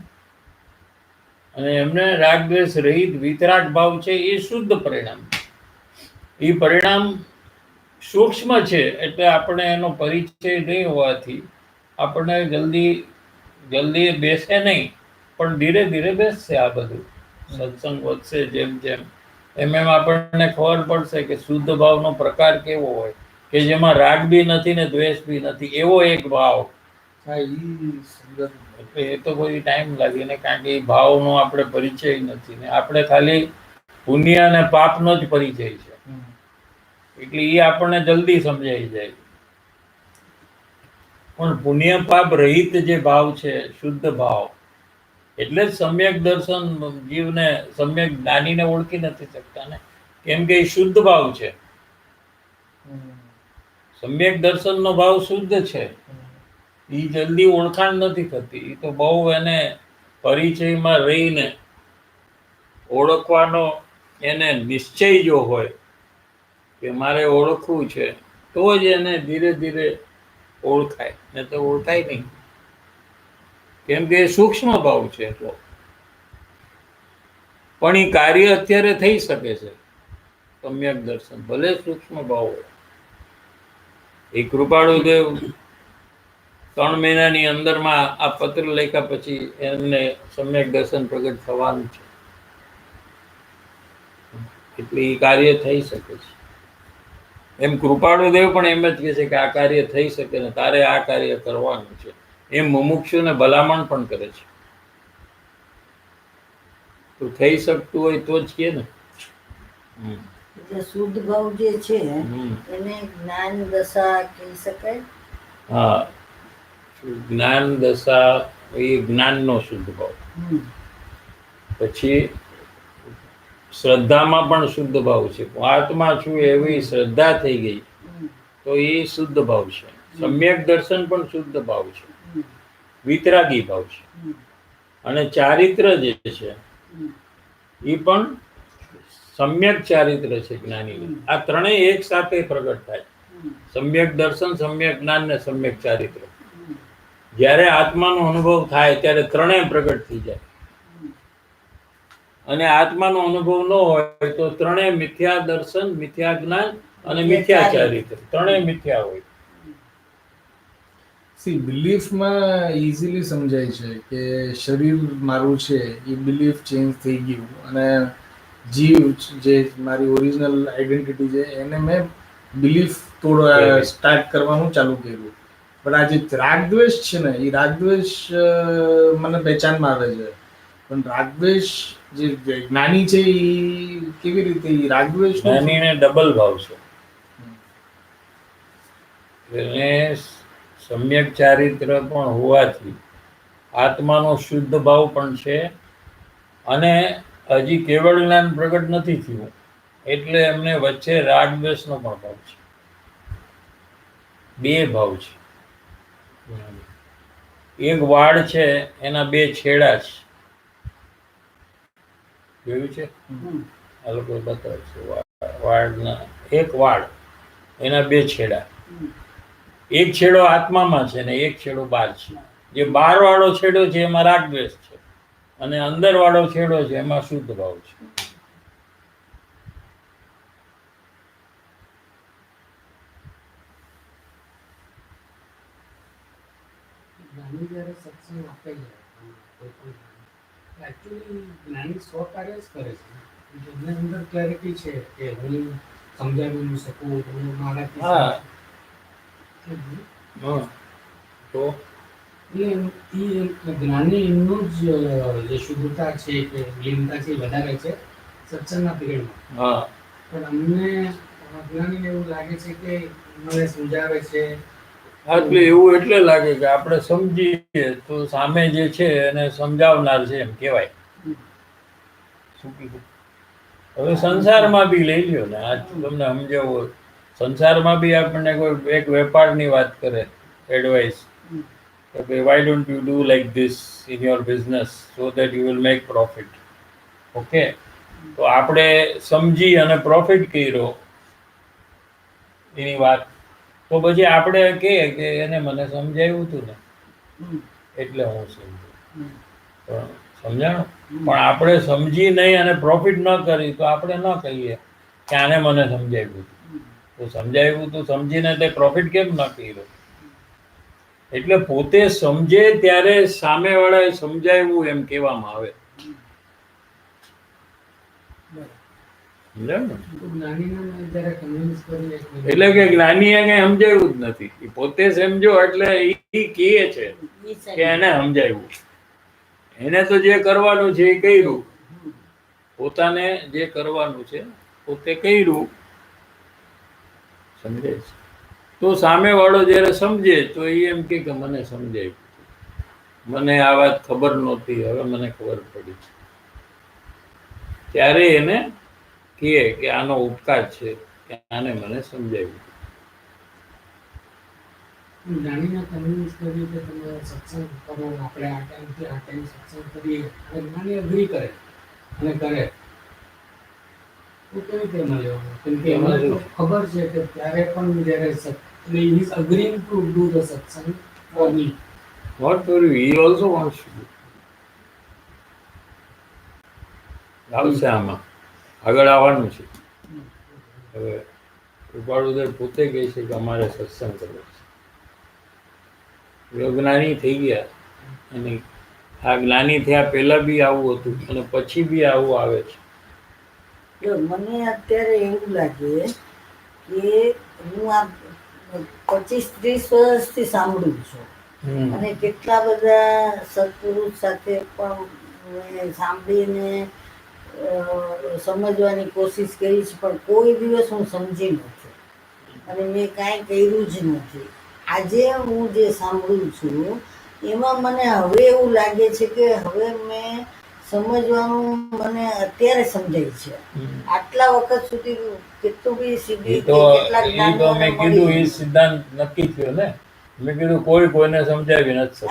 અને એમને રાગ દ્વેષ રહિત વિતરાગ ભાવ છે એ શુદ્ધ પરિણામ છે. એ પરિણામ સૂક્ષ્મ છે, એટલે આપણે એનો પરિચય નહીં હોવાથી આપણને જલ્દી બેસે નહીં, પણ ધીરે ધીરે બેસશે. આ બધું સત્સંગ વધશે જેમ જેમ એમ આપણને ખબર પડશે કે શુદ્ધ ભાવનો પ્રકાર કેવો હોય, કે જેમાં રાગ બી નથી ને દ્વેષ બી નથી, એવો એક ભાવ. એટલે એ તો કોઈ ટાઈમ લાગે ને, કારણ કે એ ભાવનો આપણે પરિચય નથી ને, આપણે ખાલી પુણ્ય અને પાપનો જ પરિચય છે. એટલે એ આપણને જલ્દી સમજાઈ જાય. પણ પુણ્ય પાપ રહિત જે ભાવ છે, શુદ્ધ ભાવ, એટલે જ સમ્યક દર્શન જીવને, સમ્યક જ્ઞાનીને ઓળખી નથી શકતા ને, કેમ કે એ શુદ્ધ ભાવ છે. સમ્યક દર્શનનો ભાવ શુદ્ધ છે. એ જલ્દી ઓળખાણ નથી થતી. એ તો બહુ એને પરિચયમાં રહીને ઓળખવાનો એને નિશ્ચય જો હોય કે મારે ઓળખવું છે, તો જ એને ધીરે ધીરે ઓળખાય, ને તો ઓળખાય નહીં, કેમ કે એ સૂક્ષ્મ ભાવ છે એટલો. પણ એ કાર્ય અત્યારે થઈ શકે છે. સમ્યક દર્શન ભલે સૂક્ષ્મ ભાવ હોય. એ કૃપાળુદેવ 3 મહિનાની અંદરમાં આ પત્ર લખ્યા પછી એમને સમ્યક દર્શન પ્રગટ થવાનું છે. એટલે એ કાર્ય થઈ શકે છે. એમ કૃપાળુદેવ પણ એમ જ કહે છે કે આ કાર્ય થઈ શકે ને તારે આ કાર્ય કરવાનું છે. એમ મુમુક્ષુને ભલામણ પણ કરે છે. તો થઈ શકતું હોય તો જ કે ને. એટલે શુદ્ધ ભાવ જે છે એને જ્ઞાન દશા કહી શકાય. હા, જ્ઞાન દશા એ જ્ઞાનનો શુદ્ધ ભાવ. પછી શ્રદ્ધામાં પણ શુદ્ધ ભાવ છે. આત્મા છું એવી શ્રદ્ધા થઈ ગઈ તો એ શુદ્ધ ભાવ છે. સમ્યક દર્શન પણ શુદ્ધ ભાવ છે, વિતરાગી ભાવ છે. અને ચારિત્ર જે છે એ પણ સમ્યક ચારિત્ર છે જ્ઞાની. આ ત્રણેય એક સાથે પ્રગટ થાય. સમ્યક દર્શન, સમ્યક જ્ઞાન ને સમ્યક ચારિત્ર. જ્યારે આત્માનો અનુભવ થાય ત્યારે ત્રણેય પ્રગટ થઈ જાય. અને આત્માનો અનુભવ ન હોય તો ત્રણેય મિથ્યા દર્શન, મિથ્યા જ્ઞાન અને મિથ્યા ચારિત્ર, ત્રણેય મિથ્યા હોય. બિલીફમાં ઇઝીલી સમજાય છે કે શરીર મારું છે, એ બિલીફ ચેન્જ થઈ ગયું, અને જીવ જે મારી ઓરિજિનલ આઈડેન્ટિટી છે એને મેં બિલીફ સ્ટાર્ટ કરવાનું ચાલુ કર્યું. પણ આ જે રાગદ્વેષ છે ને, એ રાગદ્વેષ મને પહેચાનમાં આવે છે. પણ રાગદ્વેષ જે જ્ઞાની છે એ કેવી રીતે રાગદ્વેષ, જ્ઞાનીને ડબલ ભાવ છે. એને સમ્યક ચારિત્ર પણ હોવાથી આત્માનો શુદ્ધ ભાવ પણ છે, અને હજી કેવળ જ્ઞાન પ્રગટ નથી થયું, એટલે એમને વચ્ચે રાગ દ્વેષનો પણ ભાવ છે. બે ભાવ છે. એક વાડ છે, એના બે છેડા છે. જોયું છે? આ લોકો બતાવે છે. વાડના એક વાડ, એના બે છેડા. એક છેડો આત્મામાં છે ને એક છેડો બહાર છે. જે બહાર વાળો છેડો છે એમાં રાગદ્વેષ છે, અને અંદર વાળો છેડો છે એમાં શુદ્ધ ભાવ છે. જ્ઞાની જ્યારે સત્સંગ આપે છે કોઈ પણ એકચ્યુઅલી જ્ઞાની સ્વકાર્ય જ કરે છે. જેની અંદર ક્લેરિટી છે કે હું સમજાવી નહીં શકું, હું મારાથી તો એટલે એ જ્ઞાની એમનું જ જે શુદ્ધતા છે કે લીનતા છે એ વધારે છે સત્સંગના પીરિયડમાં. હા, પણ અમને અજ્ઞાનીને એવું લાગે છે કે મને સમજાવે છે. એટલે એવું એટલે લાગે કે આપણે સમજીએ તો સામે જે છે એને સમજાવનાર છે એમ કહેવાય. શું કીધું? હવે સંસારમાં બી લઈ લ્યો ને, આ તમને સમજાવવું હોય, સંસારમાં બી આપણને કોઈ એક વેપારની વાત કરે, એડવાઇસ કે why don't you do like this in your business so that you will make profit. Okay, તો આપણે સમજી અને પ્રોફિટ કર્યો એની વાત, તો પછી આપણે કહીએ કે એને મને સમજાવ્યું હતું ને એટલે હું સમજ્યો. પણ સમજાણું? પણ આપણે સમજી નહીં અને પ્રોફિટ ન કરી તો આપણે ન કહીએ કે આને મને સમજાવ્યું હતું. તો સમજાવ્યું હતું સમજીને તે પ્રોફિટ કેમ ન કર્યો? એટલે પોતે સમજે ત્યારે સામેવાળાએ સમજાવ્યું એમ કહેવામાં આવે. સમજાયું ને? તો જ્ઞાનીને જ્યારે કન્વિન્સ કરીએ એટલે કે જ્ઞાનીએ કઈ સમજાવ્યું જ નથી, એ પોતે સમજો એટલે એ કહે છે કે એને સમજાવ્યું. એને તો જે કરવાનું છે એ કર્યું, પોતાને જે કરવાનું છે પોતે કર્યું. સમજે છે તો સામેવાળો જ્યારે સમજે તો એ એમ કે મને સમજાવ્યું, મને આ વાત ખબર નહોતી, હવે મને ખબર પડી. ત્યારે એને કહે કે આનો ઉપકાર છે કે આને મને સમજાવ્યું. જ્ઞાનીને કન્વિન્સ કરીએ કે તમે સત્સંગ કરો, આપણે આ ટાઈમથી આ ટાઈમ સત્સંગ કરીએ અને જ્ઞાની અગ્રી કરે અને કરે તો કેવી રીતે મળ્યો? કેમ કે એમને તો ખબર છે કે ત્યારે પણ જ્યારે એટલે ઇઝ અગ્રીંગ ટુ ડુ ધ સત્સંગ for me. What for you? He also wants to do. આવશે આમાં, આગળ આવવાનું છે. હવે કૃપાળુદેવ પોતે કહે છે કે અમારે સત્સંગ કરવો છે. જ્ઞાની થઈ ગયા અને આ જ્ઞાની થયા પહેલા બી આવું હતું અને પછી બી આવું આવે છે. જો મને અત્યારે એવું લાગે કે હું આ 25-30 વર્ષથી સાંભળું છું અને કેટલા બધા સત્પુરુષ સાથે પણ મેં સાંભળીને સમજવાની કોશિશ કરી છે, પણ કોઈ દિવસ હું સમજી નથી અને મેં કાંઈ કર્યું જ નથી. આજે હું જે સાંભળું છું એમાં મને હવે એવું લાગે છે કે હવે મેં સમજવાનું મને અત્યારે સમજાય છે. આટલા વખત સુધી કેટલું બી સીધી એ તો મેં કીધું એ સિદ્ધાંત નક્કી થયો ને. મેં કીધું કોઈને સમજાવી નથી શકતું.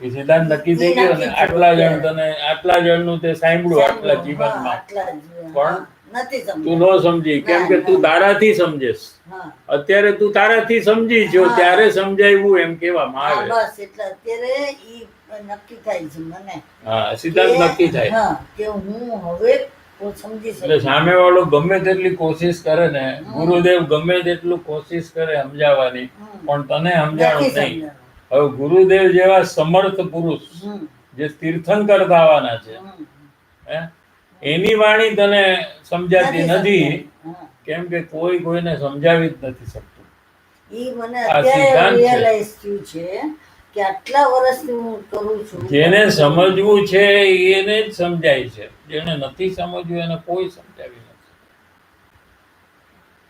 એ સિદ્ધાંત નક્કી થઈ ગયો ને. આટલા જણનું તે સાંભળ્યું આટલા જીવનમાં, પણ તું ન સમજી. કેમ કે તું તારાથી સમજેશ. અત્યારે તું તારાથી સમજી છો ત્યારે સમજાવ્યું એમ કહેવામાં આવે. બસ એટલે અત્યારે ઈ નક્કી થાય છે મને. હા, સિદ્ધાંત નક્કી થાય. કે હું હવે સમજી શકું. એટલે સામેવાળો ગમે તેટલી કોશિશ કરે ને, ગુરુદેવ ગમે તેટલું કોશિશ કરે સમજાવવાની, પણ તને સમજાણું નહીં. હવે ગુરુદેવ જેવા સમર્થ પુરુષ જે તીર્થંકર થવાના છે, એની વાણી તને સમજાતી નથી. કેમ કે કોઈને સમજાવી જ નથી શકતું. ઈ મને અત્યારે રિયલાઇઝ થયું છે કે આટલા વર્ષથી હું કરું છું. જેને સમજવું છે એને જ સમજાય છે, જેને નથી સમજવું એને કોઈ સમજાવી નથી.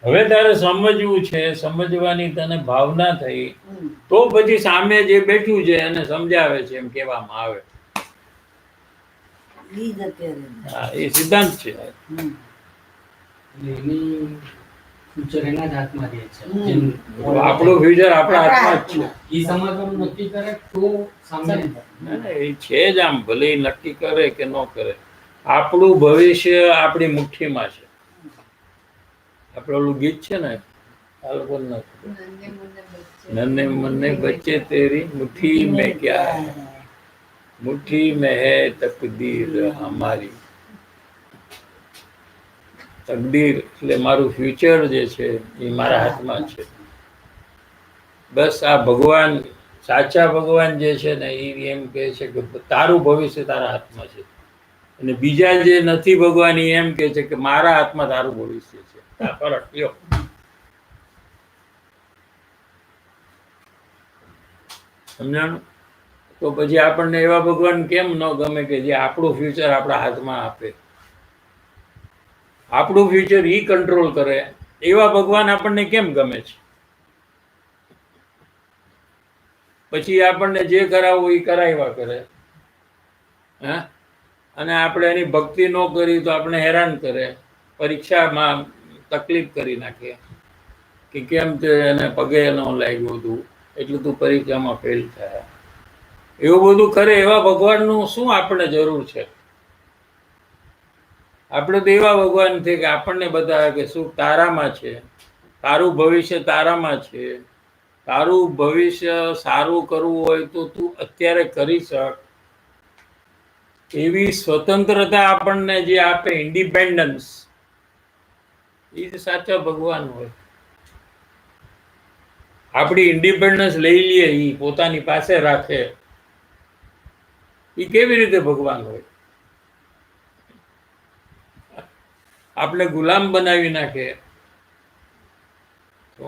હવે તારે સમજવું છે, સમજવાની તને ભાવના થઈ તો પછી સામે જે બેઠું છે એને સમજાવે છે એમ કહેવામાં આવે. ઈ જ અત્યારે. હા, એ સિદ્ધાંત છે. એની ફ્યુચર એના જ હાથમાં રહે છે. આપણું ફ્યુચર આપણા હાથમાં જ છે. એ સમજવાનું નક્કી કરે તો સામે એ છે જ આમ, ભલે ઈ નક્કી કરે કે ન કરે, આપણું ભવિષ્ય આપણી મુઠ્ઠીમાં છે. આપણે ઓલું ગીત છે ને, આ લોકો નન્ને મુન્ને બચ્ચે તેરી મુઠ્ઠી મેં ક્યા હૈ, મુઠ્ઠી મેં હૈ તકદીર હમારી. તકદીર એટલે મારું ફ્યુચર જે છે એ મારા હાથમાં છે. બસ આ ભગવાન, સાચા ભગવાન જે છે ને એ એમ કહે છે કે તારું ભવિષ્ય તારા હાથમાં છે, અને બીજા જે નથી ભગવાન એ એમ કહે છે કે મારા હાથમાં તારું ભવિષ્ય છે. આ ફરક કયો? સમજાણું? તો પછી આપણને એવા ભગવાન કેમ ન ગમે કે જે આપણું ફ્યુચર આપણા હાથમાં આપે, આપણું ફ્યુચર ઈ કંટ્રોલ કરે, એવા ભગવાન આપણને કેમ ગમે છે? પછી આપણને જે કરાવવું એ કરાવ્યા કરે, હે, અને આપણે એની ભક્તિ ન કરી તો આપણે હેરાન કરે, પરીક્ષામાં તકલીફ કરી નાખે કે કેમ તે એને પગે ન લાગ્યું હતું એટલે તું પરીક્ષામાં ફેલ થયા, એવું બધું કરે. એવા ભગવાનનું શું આપણે જરૂર છે? આપણે તો એવા ભગવાન છે કે આપણને બતાવે કે શું તારામાં છે, તારું ભવિષ્ય તારામાં છે, તારું ભવિષ્ય સારું કરવું હોય તો તું અત્યારે કરી શક, એવી સ્વતંત્રતા આપણને જે આપે, ઇન્ડિપેન્ડન્સ, એ જ સાચા ભગવાન હોય. આપણી ઇન્ડિપેન્ડન્સ લઈ લઈએ, એ પોતાની પાસે રાખે, એ કેવી રીતે ભગવાન હોય? આપણે ગુલામ બનાવી નાખે તો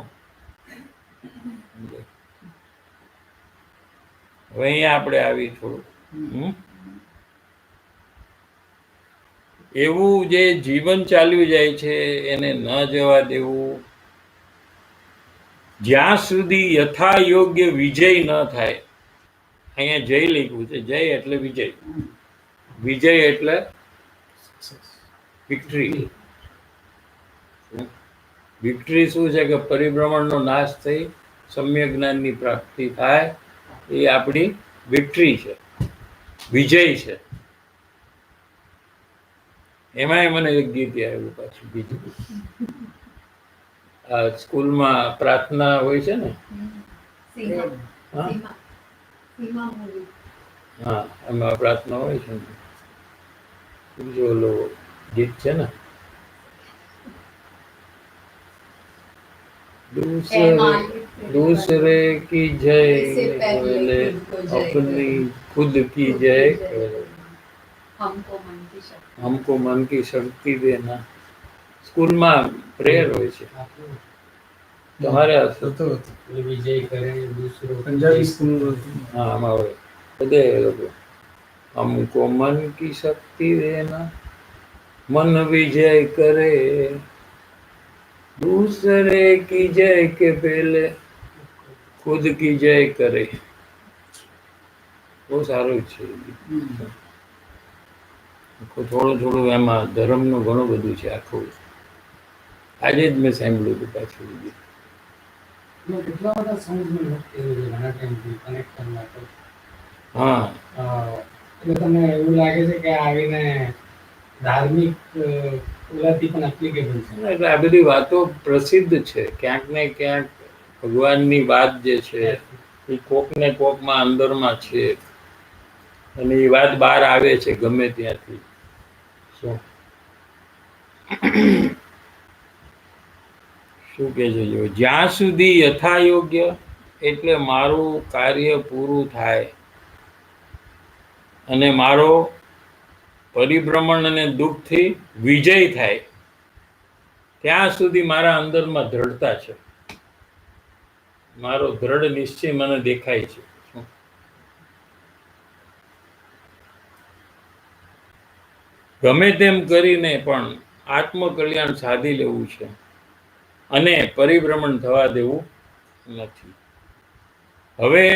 હવે અહીંયા આપણે આવી થોડું એવું જે જીવન ચાલ્યું જાય છે એને ન જવા દેવું, જ્યાં સુધી યથા યોગ્ય વિજય ન થાય. અહીંયા જય લખ્યું છે, જય એટલે વિજય, વિજય એટલે વિક્ટરી. વિક્ટરી શું છે કે પરિભ્રમણનો નાશ થઈ સમ્યક જ્ઞાનની પ્રાપ્તિ થાય, એ આપણી વિક્ટરી છે, વિજય છે. એમાંય મને એક ગીત આવ્યું પાછું બીજું, આ સ્કૂલમાં પ્રાર્થના હોય છે ને, સીમા હા સીમા સીમા મૂવી. હા, એમાં પ્રાર્થના હોય છે ને, જો ઓલો ગીત છે ને, दूसरे की जय बोले अपनी खुद की जय करे, हमको मन की शक्ति देना. સ્કૂલમાં પ્રેયર હોય છે, તમારે થતો હતો. વિજય કરે દૂસરો પંજાબી સ્કૂલ હા આમાં હોય બધે એ લોકો, हमको मन की शक्ति देना, मन विजय करे, दूसरे की जय के पहले खुद की जय करे. બહુ સારું છે. થોડું થોડું એમાં ધર્મનું ઘણું બધું છે આખું. આજે જ મેં સાંભળ્યું હતું પાછું. કેટલા બધા સોંગ ઘણા ટાઈમથી કનેક્ટ કરવા માટે. હા, એટલે તમને એવું લાગે છે કે આવીને ધાર્મિક ઓલાથી પણ એપ્લિકેબલ છે? એટલે આ બધી વાતો પ્રસિદ્ધ છે, ક્યાંક ને ક્યાંક ભગવાનની વાત જે છે એ કોક ને કોકમાં અંદરમાં છે, અને એ વાત બહાર આવે છે ગમે ત્યાંથી. શું શું કે છે? જો જ્યાં સુધી યથાયોગ્ય એટલે મારું કાર્ય પૂરું થાય અને મારો પરિભ્રમણ અને દુઃખથી વિજય થાય, ત્યાં સુધી મારા અંદરમાં દ્રઢતા છે, મારો દ્રઢ નિશ્ચય મને દેખાય છે. ગમે તેમ કરીને પણ આત્મકલ્યાણ સાધી લેવું છે અને પરિભ્રમણ થવા દેવું નથી. હવે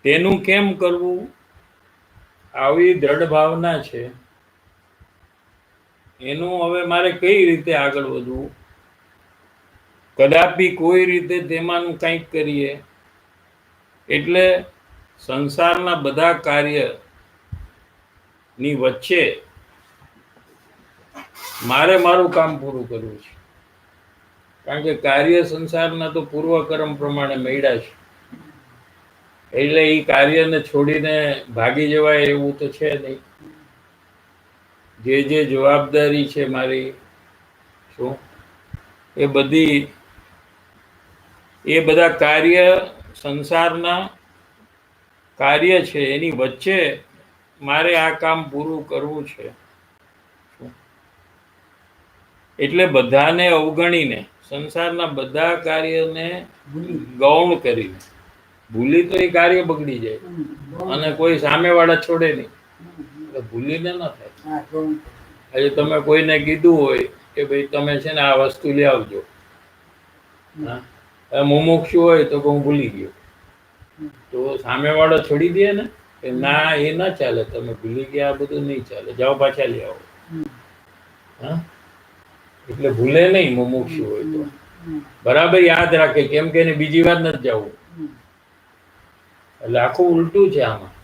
તેનું કેમ કરવું? આવી દ્રઢ ભાવના છે, એનું હવે મારે કઈ રીતે આગળ વધવું? કદાપી કોઈ રીતે તેમાંનું કંઈક કરીએ એટલે સંસારના બધા કાર્ય ની વચ્ચે મારે મારું કામ પૂરું કરવું છે, કારણ કે કાર્ય સંસારના તો પૂર્વકર્મ પ્રમાણે મળ્યા છે, એટલે એ કાર્યને છોડીને ભાગી જવાય એવું તો છે નહીં. જે જવાબદારી છે મારી, શું એ બધા કાર્ય સંસારના કાર્ય છે, એની વચ્ચે મારે આ કામ પૂરું કરવું છે. એટલે બધાને અવગણીને, સંસારના બધા કાર્યને ગૌણ કરીને ભૂલી તો એ કાર્ય બગડી જાય અને કોઈ સામેવાળા છોડે નહીં. એટલે ભૂલીને ન થાય. હા તો આજે તમે કોઈને કીધું હોય કે ભાઈ તમે છે ને આ વસ્તુ લઈ આવજો, હા, હવે મુમુક્ષુ હોય તો હું ભૂલી ગયો, તો સામેવાળો છોડી દે ને કે ના એ ના ચાલે, તમે ભૂલી ગયા આ બધું નહીં ચાલે, જાઓ પાછા લઈ આવો. હા, એટલે ભૂલે નહીં મુમુક્ષુ હોય તો બરાબર યાદ રાખે, કેમ કે એને બીજી વાર નથી જવું. એટલે આખું ઉલટું છે આમાં.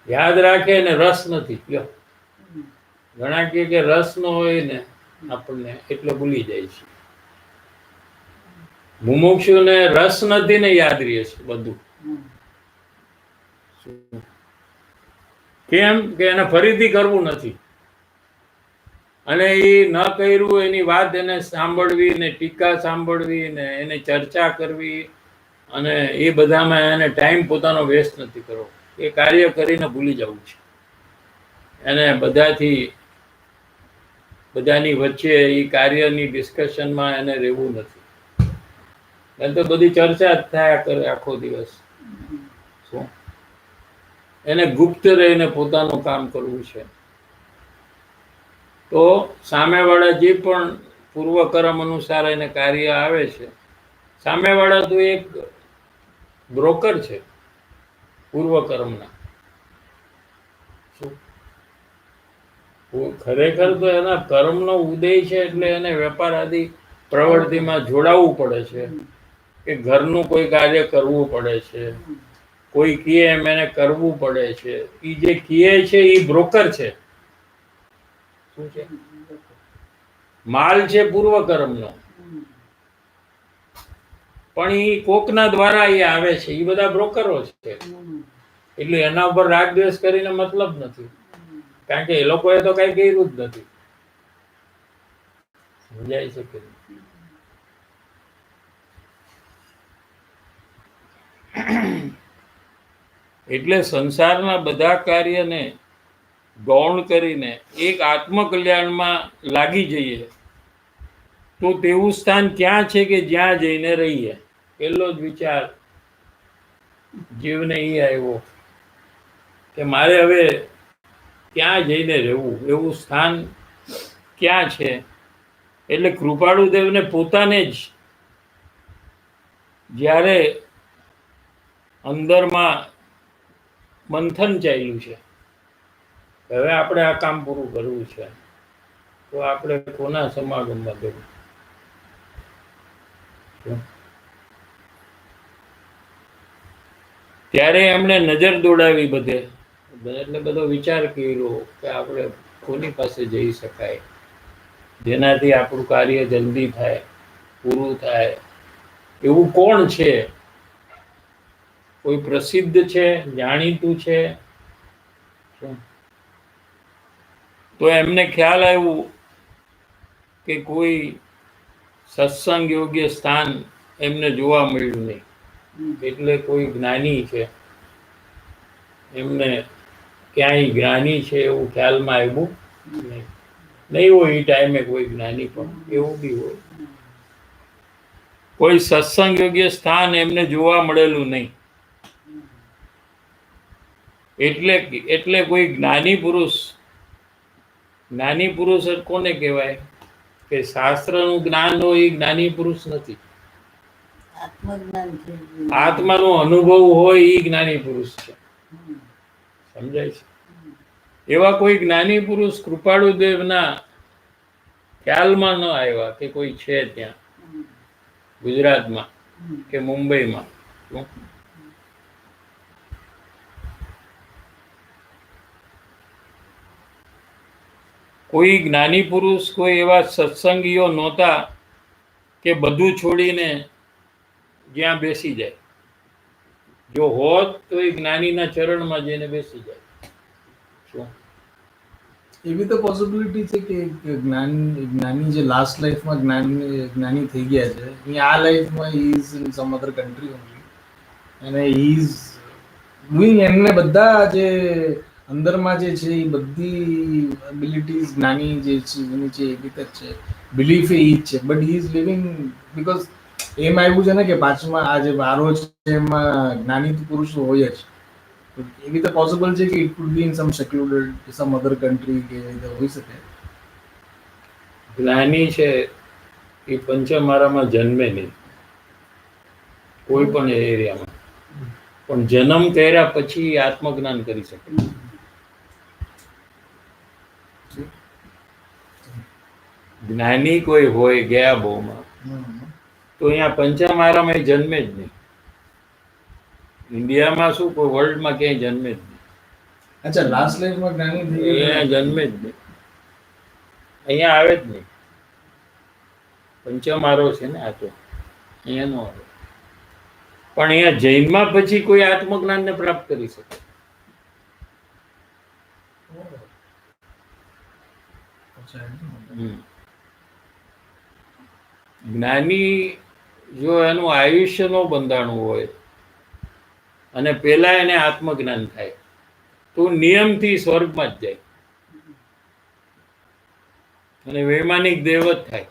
યાદ રાખે ને રસ નથી. લ્યો, ઘણા કહે કે રસ ન હોય ને આપણને એટલે ભૂલી જાય છે. મુમુક્ષુને રસ નથી ને યાદ રહે છે બધું. કેમ કે એને ફરીથી કરવું નથી, અને એ ન કર્યું એની વાત એને સાંભળવી ને ટીકા સાંભળવી ને એની ચર્ચા કરવી અને એ બધામાં એને ટાઈમ પોતાનો વેસ્ટ નથી કરવો. એ કાર્ય કરીને ભૂલી જવું છે એને. બધાની વચ્ચે એ કાર્યની ડિસ્કશનમાં એને રહેવું નથી. એને તો બધી ચર્ચા જ થયા કરે આખો દિવસ. શું એને ગુપ્ત રહીને પોતાનું કામ કરવું છે. તો સામેવાળા જે પણ પૂર્વકર્મ અનુસાર એને કાર્ય આવે છે, સામેવાળા તો એક બ્રોકર છે પૂર્વકર્મના. શું ખરેખર તો એના કર્મનો ઉદય છે, એટલે એને વેપાર આદિ પ્રવૃત્તિમાં જોડાવવું પડે છે, કે ઘરનું કોઈ કાર્ય કરવું પડે છે, કોઈ કહે એમ એને કરવું પડે છે. એ જે કહે છે એ બ્રોકર છે. શું છે? માલ છે પૂર્વકર્મનો, પણ એ કોકના દ્વારા એ આવે છે. એ બધા બ્રોકરો છે. એટલે એના ઉપર રાગ દ્વેષ કરીને મતલબ નથી, કારણ કે એ લોકોએ તો કઈ કર્યું જ નથી. સમજાય છે કે એટલે સંસારના બધા કાર્યને ગૌણ કરીને એક આત્મકલ્યાણમાં લાગી જઈએ તો તેવું સ્થાન ક્યાં છે કે જ્યાં જઈને રહીએ. પહેલો જ વિચાર જીવને એ આવ્યો કે મારે હવે ક્યાં જઈને રહેવું, એવું સ્થાન ક્યાં છે. એટલે કૃપાળુદેવને પોતાને જ જ્યારે અંદરમાં મંથન ચાલ્યું છે, હવે આપણે આ કામ પૂરું કરવું છે, તો આપણે કોના સમાગમમાં જવું? ત્યારે એમણે નજર દોડાવી બધે, એટલે બધો વિચાર કર્યો કે આપણે કોની પાસે જઈ શકાય જેનાથી આપણું કાર્ય જલ્દી થાય, પૂરું થાય. એવું કોણ છે? કોઈ પ્રસિદ્ધ છે, જાણીતું છે? તો એમને ખ્યાલ આવ્યું કે કોઈ સત્સંગ યોગ્ય સ્થાન એમને જોવા મળ્યું નહીં. એટલે કોઈ જ્ઞાની છે, એમને ક્યાંય જ્ઞાની છે એવું ખ્યાલમાં આવ્યું નહીં હોય. એ ટાઈમે કોઈ જ્ઞાની પણ એવું બી હોય, કોઈ સત્સંગ યોગ્ય સ્થાન એમને જોવા મળેલું નહીં. એટલે કોઈ જ્ઞાની પુરુષ કોને કહેવાય? કે શાસ્ત્રનું જ્ઞાન હોય એ જ્ઞાની પુરુષ નથી. આત્મજ્ઞાન છે. આત્માનો અનુભવ હોય એ જ્ઞાની પુરુષ છે. સમજાય છે? એવા કોઈ જ્ઞાની પુરુષ કૃપાળુદેવના ખ્યાલમાં ન આવ્યા કે કોઈ છે ત્યાં ગુજરાતમાં કે મુંબઈમાં. કોઈ જ્ઞાની પુરુષ, કોઈ એવા સત્સંગીઓ નહોતા કે બધું છોડીને જ્યાં બેસી જાય. જો હોત તો એ જ્ઞાનીના ચરણમાં જઈને બેસી જાય. શું એવી તો પોસિબિલિટી છે કે જ્ઞાની જે લાસ્ટ લાઈફમાં જ્ઞાની થઈ ગયા છે, અહીંયા આ લાઈફમાં he is in sum other country only, અને હી ઇઝ ડુઈંગ એમને બધા જે અંદરમાં જે છે એ બધી એબિલિટીઝ જ્ઞાની જે છે એની છે એવી જ છે, બિલીફ એ જ છે, but he is living because એમ આવ્યું છે ને કે પાંચમા આ જે વારો છે એમાં જ્ઞાની પુરુષ હોય જ. તો એવી રીતે પોસિબલ છે કે it could be in some secular some other country કે એવી રીતે હોઈ શકે. જ્ઞાની છે એ પંચમારામાં જન્મે નહીં કોઈ પણ એરિયામાં, પણ જન્મ કર્યા પછી આત્મજ્ઞાન કરી શકે. જ્ઞાની કોઈ હોય ગયા બહુમાં તો અહીંયા પંચમારામાં જન્મે જ નહીં. ઇન્ડિયામાં શું કોઈ વર્લ્ડમાં ક્યાંય જન્મે જ નહીં. અચ્છા, લાસ્ટ લાઈફમાં જ્ઞાની થઈ અહીંયા ગયા. જન્મે જ નહીં, અહીંયા આવે જ નહીં. પંચમારો છે ને આ તો અહીંયા નો આવે. પણ અહીંયા જૈનમાં પછી કોઈ આત્મજ્ઞાનને પ્રાપ્ત કરી શકે. જ્ઞાની જો એનું આયુષ્ય નો બંધાણું હોય અને પેલા એને આત્મજ્ઞાન થાય તો નિયમથી સ્વર્ગમાં જ જાય અને વૈમાનિક દેવ જ થાય.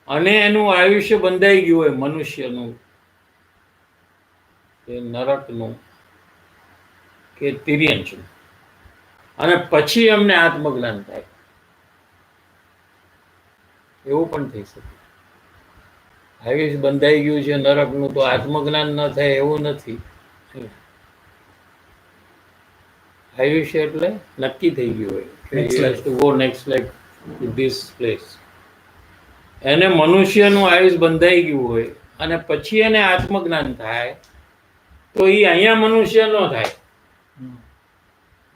અને એનું આયુષ્ય બંધાઈ ગયું હોય મનુષ્યનું કે નરકનું કે તિર્યંશનું, અને પછી એમને આત્મજ્ઞાન થાય, એવું પણ થઈ શકે. આયુષ્ય બંધાઈ ગયું છે નરકનું તો આત્મજ્ઞાન ન થાય એવું નથી. આયુષ્ય એટલે નક્કી થઈ ગયું હોય to go next life this place. એને મનુષ્યનું આયુષ બંધાઈ ગયું હોય અને પછી એને આત્મજ્ઞાન થાય તો એ અહીંયા મનુષ્ય ન થાય,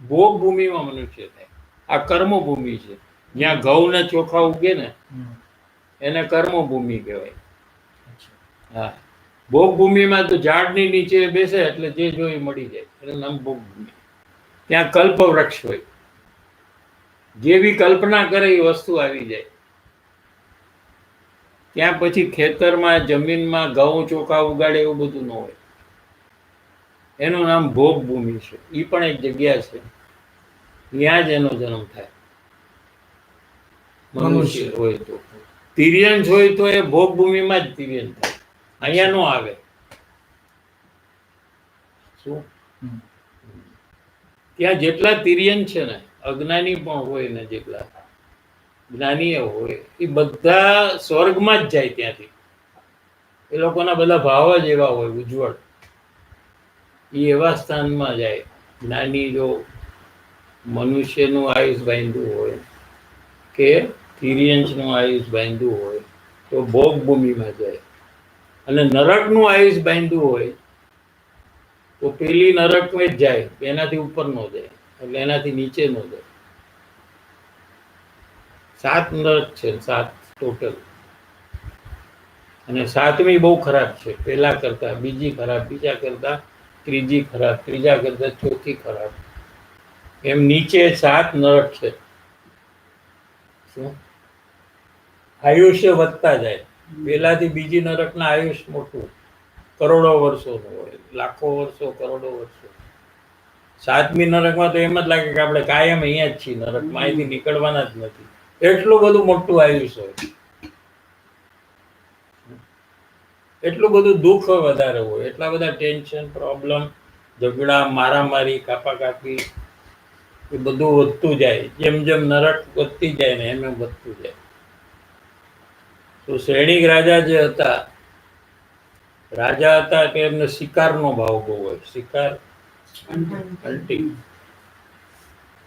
ભોગ ભૂમિમાં મનુષ્ય થાય. આ કર્મભૂમિ છે, જ્યાં ઘઉં ને ચોખા ઉગે ને એને કર્મભૂમિ કહેવાય. હા, ભોગ ભૂમિમાં તો ઝાડની નીચે બેસે એટલે જે જોઈ મળી જાય એટલે નામ ભોગ ભૂમિ. ત્યાં કલ્પ વૃક્ષ હોય, જેવી કલ્પના કરે એ વસ્તુ આવી જાય. ત્યાં પછી ખેતરમાં જમીનમાં ઘઉં ચોખા ઉગાડે એવું બધું ન હોય. એનું નામ ભોગ ભૂમિ છે. એ પણ એક જગ્યા છે, ત્યાં જ એનો જન્મ થાય. મનુષ્ય હોય તો, તિર્યંશ હોય તો એ ભોગ ભૂમિમાં જ તિર્યંશ થાય, અહીંયા નો આવે. શું ત્યાં જેટલા તિર્યંશ છે ને, અજ્ઞાની પણ હોય ને જેટલા જ્ઞાનીય હોય એ બધા સ્વર્ગમાં જ જાય. ત્યાંથી એ લોકોના બધા ભાવ જ એવા હોય ઉજ્જવળ, એ એવા સ્થાનમાં જાય. જ્ઞાની જો મનુષ્યનું આયુષ બાંધ્યું હોય કે તિર્યંશનું આયુષ બાંધ્યું હોય તો ભોગ ભૂમિમાં જાય. અને નરકનું આયુષ બાંધ્યું હોય તો પેલી નરકમાં જ જાય, એનાથી ઉપર નો જાય, એટલે એનાથી નીચે નો જાય. 7 નરક છે, 7 ટોટલ. અને 7મી બહુ ખરાબ છે, પેલા કરતા બીજી ખરાબ, બીજા કરતા ત્રીજી ખરાબ, ત્રીજા કરતા ચોથી ખરાબ, એમ નીચે 7 નરક છે. શું આયુષ્ય વધતા જાય, પેલાથી બીજી નરકના આયુષ મોટું, કરોડો વર્ષોનું હોય, લાખો વર્ષો, કરોડો વર્ષો. 7મી નરકમાં તો એમ જ લાગે કે આપણે કાયમ અહીંયા જ છીએ, નરકમાં અહીંથી નીકળવાના જ નથી. એટલું બધું મોટું આયુષ્ય હોય, એટલું બધું દુઃખ વધારે હોય, એટલા બધા ટેન્શન, પ્રોબ્લેમ, ઝઘડા, મારામારી, કાપાકાપી, એ બધું વધતું જાય. જેમ જેમ નરક વધતી જાય ને એમ એમ વધતું જાય. તો સૈનિક રાજા જે હતા, રાજા હતા કે એમને શિકારનો ભાવ બહુ હોય, શિકાર, હન્ટિંગ.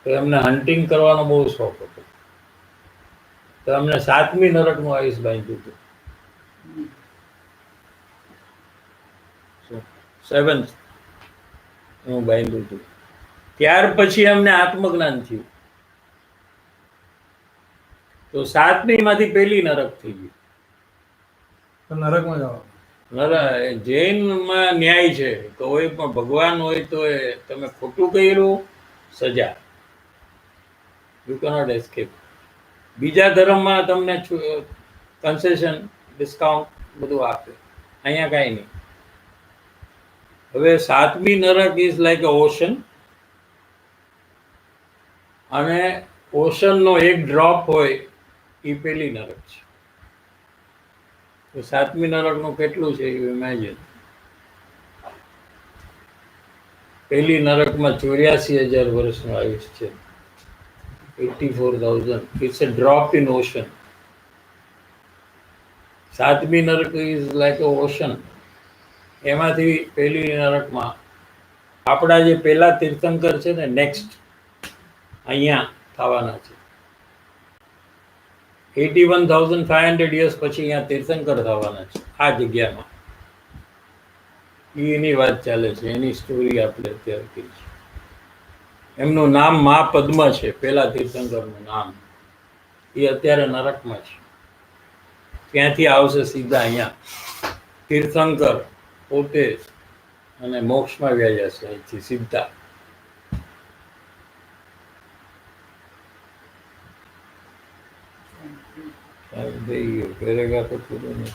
તો એમને હન્ટિંગ કરવાનો બહુ શોખ હતો. તો એમને 7મી નરકનું આયુષ બાંધ્યું હતું. 7th હું બાંધ્યું હતું. ત્યાર પછી એમને આત્મજ્ઞાન થયું તો 7મી માંથી પેલી નરક થઈ ગઈ. તો નરકમાં જવાનું. જૈનમાં ન્યાય છે, કોઈ પણ ભગવાન હોય તો એ તમે ખોટું કર્યું, સજા, યુ કેનોટ એસ્કેપ. બીજા ધર્મમાં તમને કન્સેશન, ડિસ્કાઉન્ટ બધું આપે, અહીંયા કાંઈ નહીં. હવે 7મી નરક ઇઝ લાઈક અ ઓશન, અને ઓશનનો એક ડ્રોપ હોય એ પેલી નરક છે. તો સાતમી નરકનું કેટલું છે એ ઇમેજિન. પહેલી નરકમાં 84,000 વર્ષનું આયુષ છે. 84,000. It's a drop in ocean. સાતમી નરક ઇઝ લાઈક અ ઓશન. એમાંથી પહેલી નરકમાં આપણા જે પહેલા તીર્થંકર છે ને નેક્સ્ટ અહીંયા થવાના છે. 81,500 યર્સ પછી અહીંયા તીર્થંકર થવાના છે આ જગ્યામાં. એની વાત ચાલે છે, એની સ્ટોરી આપણે અત્યારે કહી છે. એમનું નામ મહાપદ્મ છે, પહેલા તીર્થંકરનું નામ. એ અત્યારે નરકમાં છે. ત્યાંથી આવશે સીધા અહીંયા તીર્થંકર પોતે અને મોક્ષમાં વ્યા જશે અહીંથી સીધા. થઈ ગયું પેરેગ્રાફ પૂરું નહીં.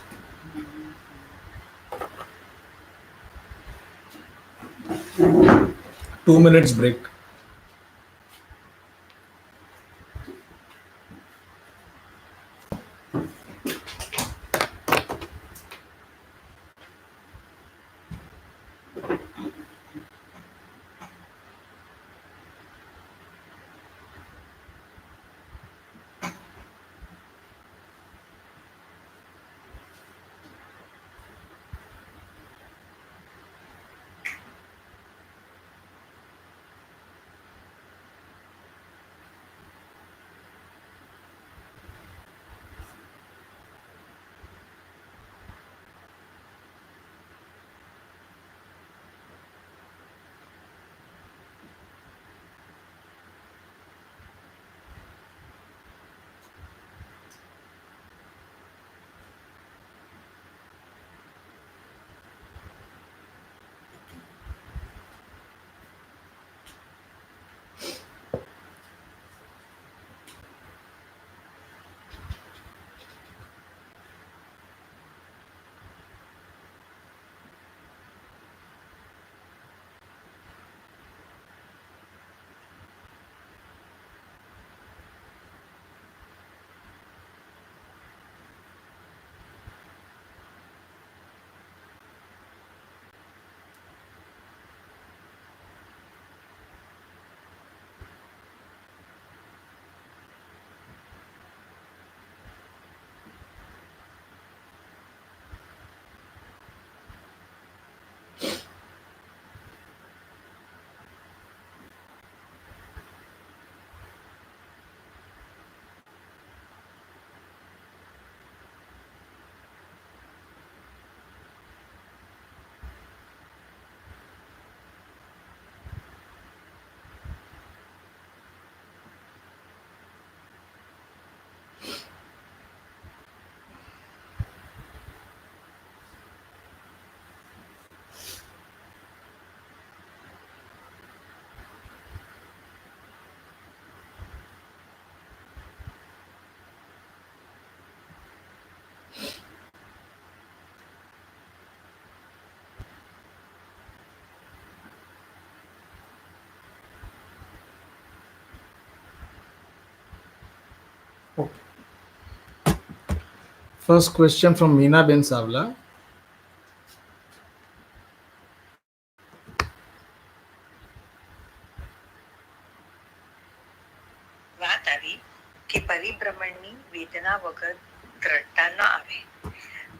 2 minutes break. First question from Meena Ben Savla. વાત આવી કે પરિભ્રમણની વેદના વગર દ્રઢતા ન આવે.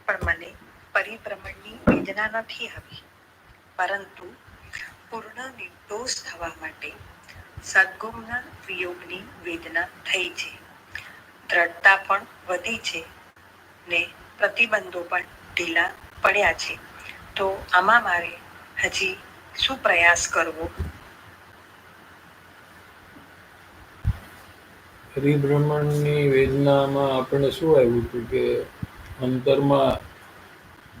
પણ મને પરિભ્રમણની વેદના નથી આવી, પરંતુ પૂર્ણ નિર્દોષ થવા માટે સદગુણના વિયોગની વેદના થઈ છે. દ્રઢતા પણ વધી છે ને પ્રતિબંધો પણ ઢીલા પડ્યા છે. તો આમાં મારે હજી શું પ્રયાસ કરવો? પરિભ્રમણની વેદનામાં આપણે શું આવ્યું હતું કે અંતરમાં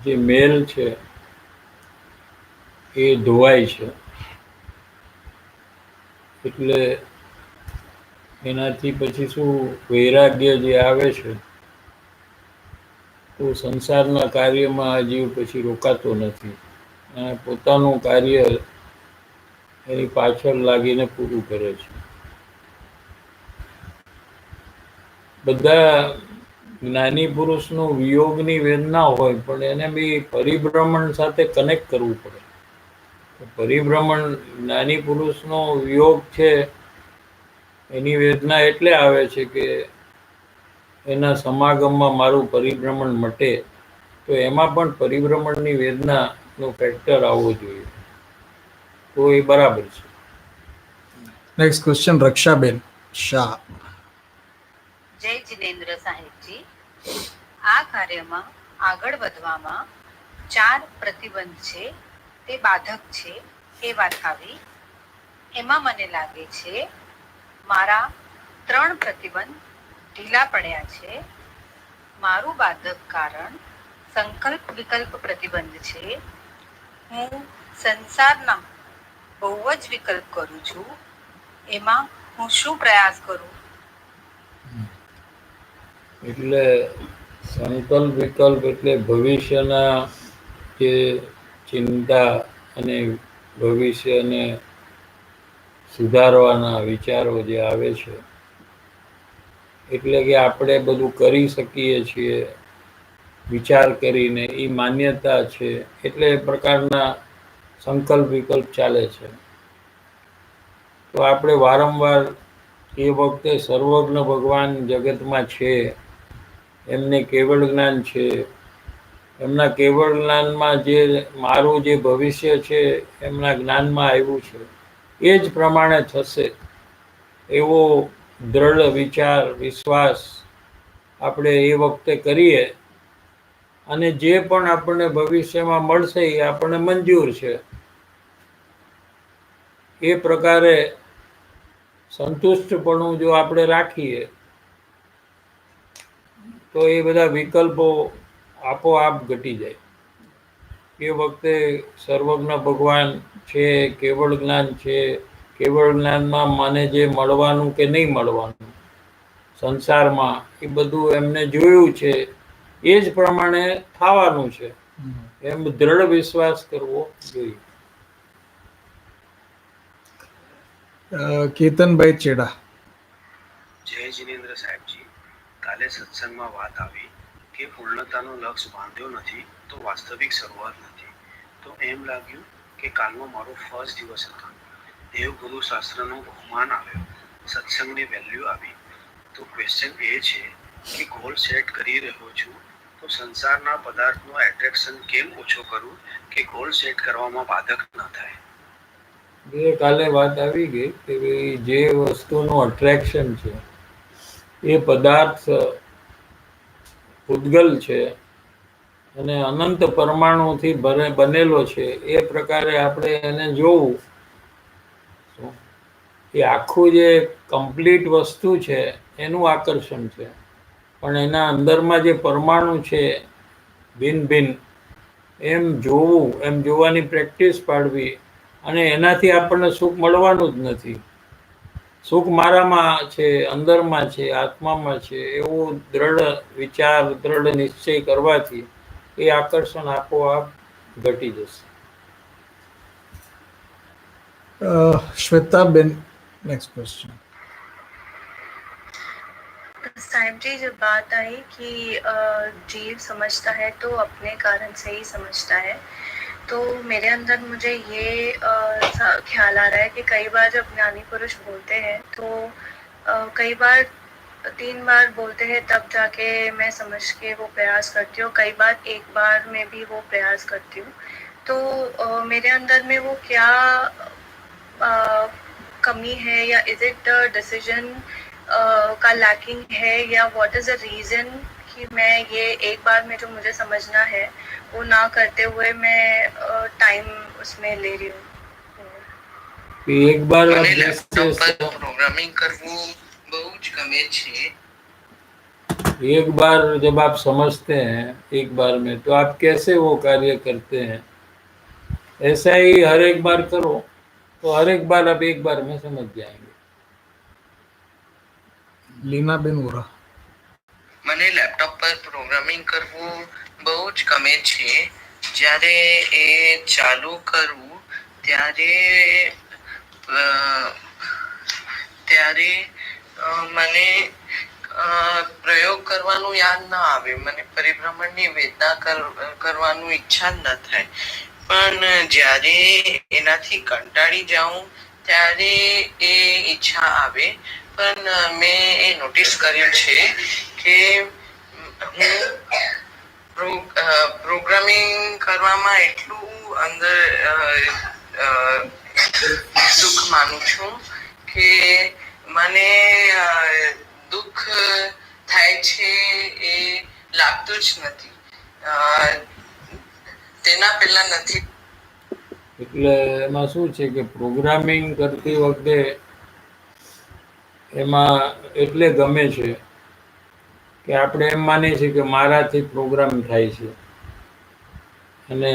જે મેલ છે એ ધોવાય છે, એટલે એનાથી પછી શું વૈરાગ્ય જે આવે છે તો સંસારના કાર્યમાં આ જીવ પછી રોકાતો નથી અને પોતાનું કાર્ય એની પાછળ લાગીને પૂરું કરે છે. બધા જ્ઞાની પુરુષનું વિયોગની વેદના હોય પણ એને બી પરિભ્રમણ સાથે કનેક્ટ કરવું પડે. પરિભ્રમણ જ્ઞાની પુરુષનો વિયોગ છે એની વેદના એટલે આવે છે કે એના સમાગમમાં મારું પરિભ્રમણ મટે, તો એમાં પણ પરિભ્રમણની વેદનાનો ફેક્ટર આવવો જોઈએ, તો એ બરાબર છે. નેક્સ્ટ ક્વેશ્ચન રક્ષાબેન શાહ. જય જિનેન્દ્ર સાહેબજી, આ કાર્યમાં આગળ વધવામાં 4 પ્રતિબંધ છે તે બાધક છે એ વાત આવી. એમાં મને લાગે છે મારા 3 પ્રતિબંધ ઢીલા પડ્યા છે. મારું બાધક કારણ સંકલ્પ વિકલ્પ પ્રતિબંધ છે. હું સંસારના બહુ જ વિકલ્પ કરું છું, એમાં હું શું પ્રયાસ કરું? એટલે સંકલ્પ વિકલ્પ એટલે ભવિષ્યના જે ચિંતા અને ભવિષ્યને સુધારવાના વિચારો જે આવે છે, એટલે કે આપણે બધું કરી શકીએ છીએ વિચાર કરીને, એ માન્યતા છે, એટલે એ પ્રકારના સંકલ્પ વિકલ્પ ચાલે છે. તો આપણે વારંવાર એ વખતે સર્વજ્ઞ ભગવાન જગતમાં છે, એમને કેવળ જ્ઞાન છે, એમના કેવળ જ્ઞાનમાં જે મારું જે ભવિષ્ય છે એમના જ્ઞાનમાં આવ્યું છે એ જ પ્રમાણે થશે એવો દ્રઢ વિચાર વિશ્વાસ આપણે એ વખતે કરીએ, અને જે પણ આપણને ભવિષ્યમાં મળશે એ આપણને મંજૂર છે, એ પ્રકારે સંતુષ્ટપણું જો આપણે રાખીએ તો એ બધા વિકલ્પો આપોઆપ ઘટી જાય. એ વખતે સર્વજ્ઞ ભગવાન છે, કેવળ જ્ઞાન છે, કેવળ જ્ઞાનમાં મને જે મળવાનું કે નહીં મળવાનું સંસારમાં એ બધું એમને જોયું છે, એ જ પ્રમાણે થવાનું છે એમ દ્રઢ વિશ્વાસ કરવો જોઈએ. કેતનભાઈ ચેડા. જય જિનેન્દ્ર સાહેબજી, કાલે સત્સંગમાં વાત આવી કે પૂર્ણતાનો લક્ષ્ય બાંધ્યો નથી તો વાસ્તવિક શરૂઆત નથી. તો એમ લાગ્યું કે કાલનો મારો ફર્સ્ટ દિવસ હતો. દેવગુરુ શાસ્ત્રનું બહુમાન આવ્યો, સત્સંગની વેલ્યુ આવી. તો ક્વેશ્ચન એ છે કે ગોલ સેટ કરી રહ્યો છું તો સંસારના પદાર્થનો એટ્રેક્શન કેમ ઓછો કરું કે ગોલ સેટ કરવામાં બાધક ન થાય? કાલે વાત આવી ગઈ કે ભાઈ જે વસ્તુનું અટ્રેક્શન છે એ પદાર્થ ઉદ્ગલ છે અને અનંત પરમાણુથી બનેલો છે, એ પ્રકારે આપણે એને જોવું. એ આખું જે કમ્પ્લીટ વસ્તુ છે એનું આકર્ષણ છે, પણ એના અંદરમાં જે પરમાણુ છે ભિન્ન ભિન્ન એમ જોવું, એમ જોવાની પ્રેક્ટિસ પાડવી, અને એનાથી આપણને સુખ મળવાનું જ નથી. સુખ મારામાં છે, અંદરમાં છે, આત્મામાં છે, એવો દ્રઢ વિચાર દ્રઢ નિશ્ચય કરવાથી એ આકર્ષણ આપોઆપ ઘટી જશે. Shwetaben next question. साहिब जी, जब बात आई कि जीव समझता है तो अपने कारण से ही समझता है, तो मेरे अंदर मुझे ये ख्याल आ रहा है कि कई बार जब ज्ञानी पुरुष बोलते हैं तो कई बार 3 बार बोलते हैं तब जाके मैं समझ के वो प्रयास करती हूँ, कई बार 1 बार में भी वो प्रयास करती हूँ. तो मेरे अंदर में वो क्या कमी है, या इज इट द डिसीजन का लैकिंग है, या व्हाट इज द रीजन कि मैं ये 1 बार में जो मुझे समझना है वो ना करते हुए मैं टाइम उसमें ले रही हूँ? एक बार प्रोग्रामिंग करવું બહુ જ ગમે છે. एक बार जब आप समझते हैं एक बार में, तो आप कैसे वो कार्य करते हैं, ऐसा ही हर एक बार करो तो हर एक बार आप एक बार में समझ जाएंगे. लीनाबेन वोरा. મને લેપટોપ પર પ્રોગ્રામિંગ કરવું બહુ જ ગમે છે. જ્યારે એ ચાલુ કરું ત્યારે ત્યારે મને પ્રયોગ કરવાનું યાદ ના આવે, મને પરિભ્રમણની વેદના કરવાનું ઈચ્છા જ ન થાય. પણ જ્યારે એનાથી કંટાળી જાઉં ત્યારે એ ઈચ્છા આવે. પણ મેં એ નોટિસ કર્યું છે કે હું પ્રોગ્રામિંગ કરવામાં એટલું અંદર સુખ માનું છું કે મને દુઃખ થાય છે એ લાગતું જ નથી. તેના પહેલા નથી. એટલે એમાં શું છે કે પ્રોગ્રામિંગ કરતી વખતે એમાં એટલે ગમે છે કે આપણે એમ માનીએ છીએ કે મારાથી પ્રોગ્રામ થાય છે, અને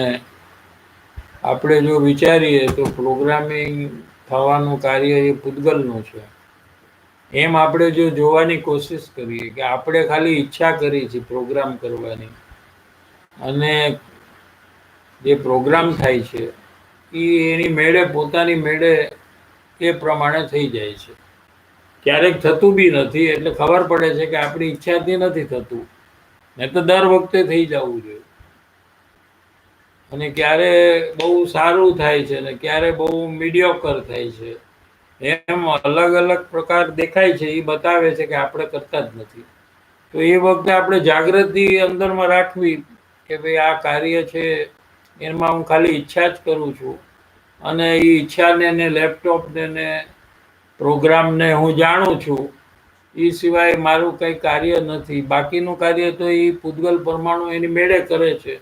આપણે જો વિચારીએ તો પ્રોગ્રામિંગ થવાનું કાર્ય એ પૂતગલનું છે. એમ આપણે જો જોવાની કોશિશ કરીએ કે આપણે ખાલી ઈચ્છા કરી છે પ્રોગ્રામ કરવાની, અને જે પ્રોગ્રામ થાય છે એ એની મેળે પોતાની મેળે એ પ્રમાણે થઈ જાય છે. ક્યારેક થતું બી નથી, એટલે ખબર પડે છે કે આપણી ઈચ્છાથી નથી થતું, ને તો દર વખતે થઈ જવું જોઈએ. અને ક્યારે બહુ સારું થાય છે ને ક્યારે બહુ મીડિયોકર થાય છે. એમ અલગ અલગ પ્રકાર દેખાય છે, એ બતાવે છે કે આપણે કરતા જ નથી. તો એ વખતે આપણે જાગૃતિ અંદરમાં રાખવી કે ભાઈ આ કાર્ય છે એમાં હું ખાલી ઈચ્છા જ કરું છું, અને એ ઈચ્છાને ને લેપટોપને ને પ્રોગ્રામને હું જાણું છું, એ સિવાય મારું કંઈ કાર્ય નથી. બાકીનું કાર્ય તો એ પૂતગલ પરમાણુ એની મેળે કરે છે.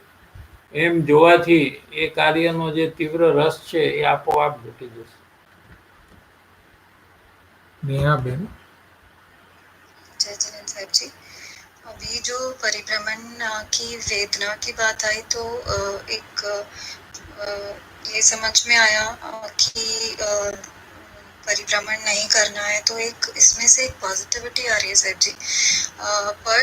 એમ જોવાથી એ કાર્યનો જે તીવ્ર રસ છે એ આપોઆપ ઘટી જશે. नेहाबेन, जय जिनेन्द्र साहब जी, अभी जो परिभ्रमण की वेदना की बात आई तो एक ये समझ में आया कि परिभ्रमण नहीं करना है, तो एक इसमें से एक पॉजिटिविटी आ रही है साहब जी। पर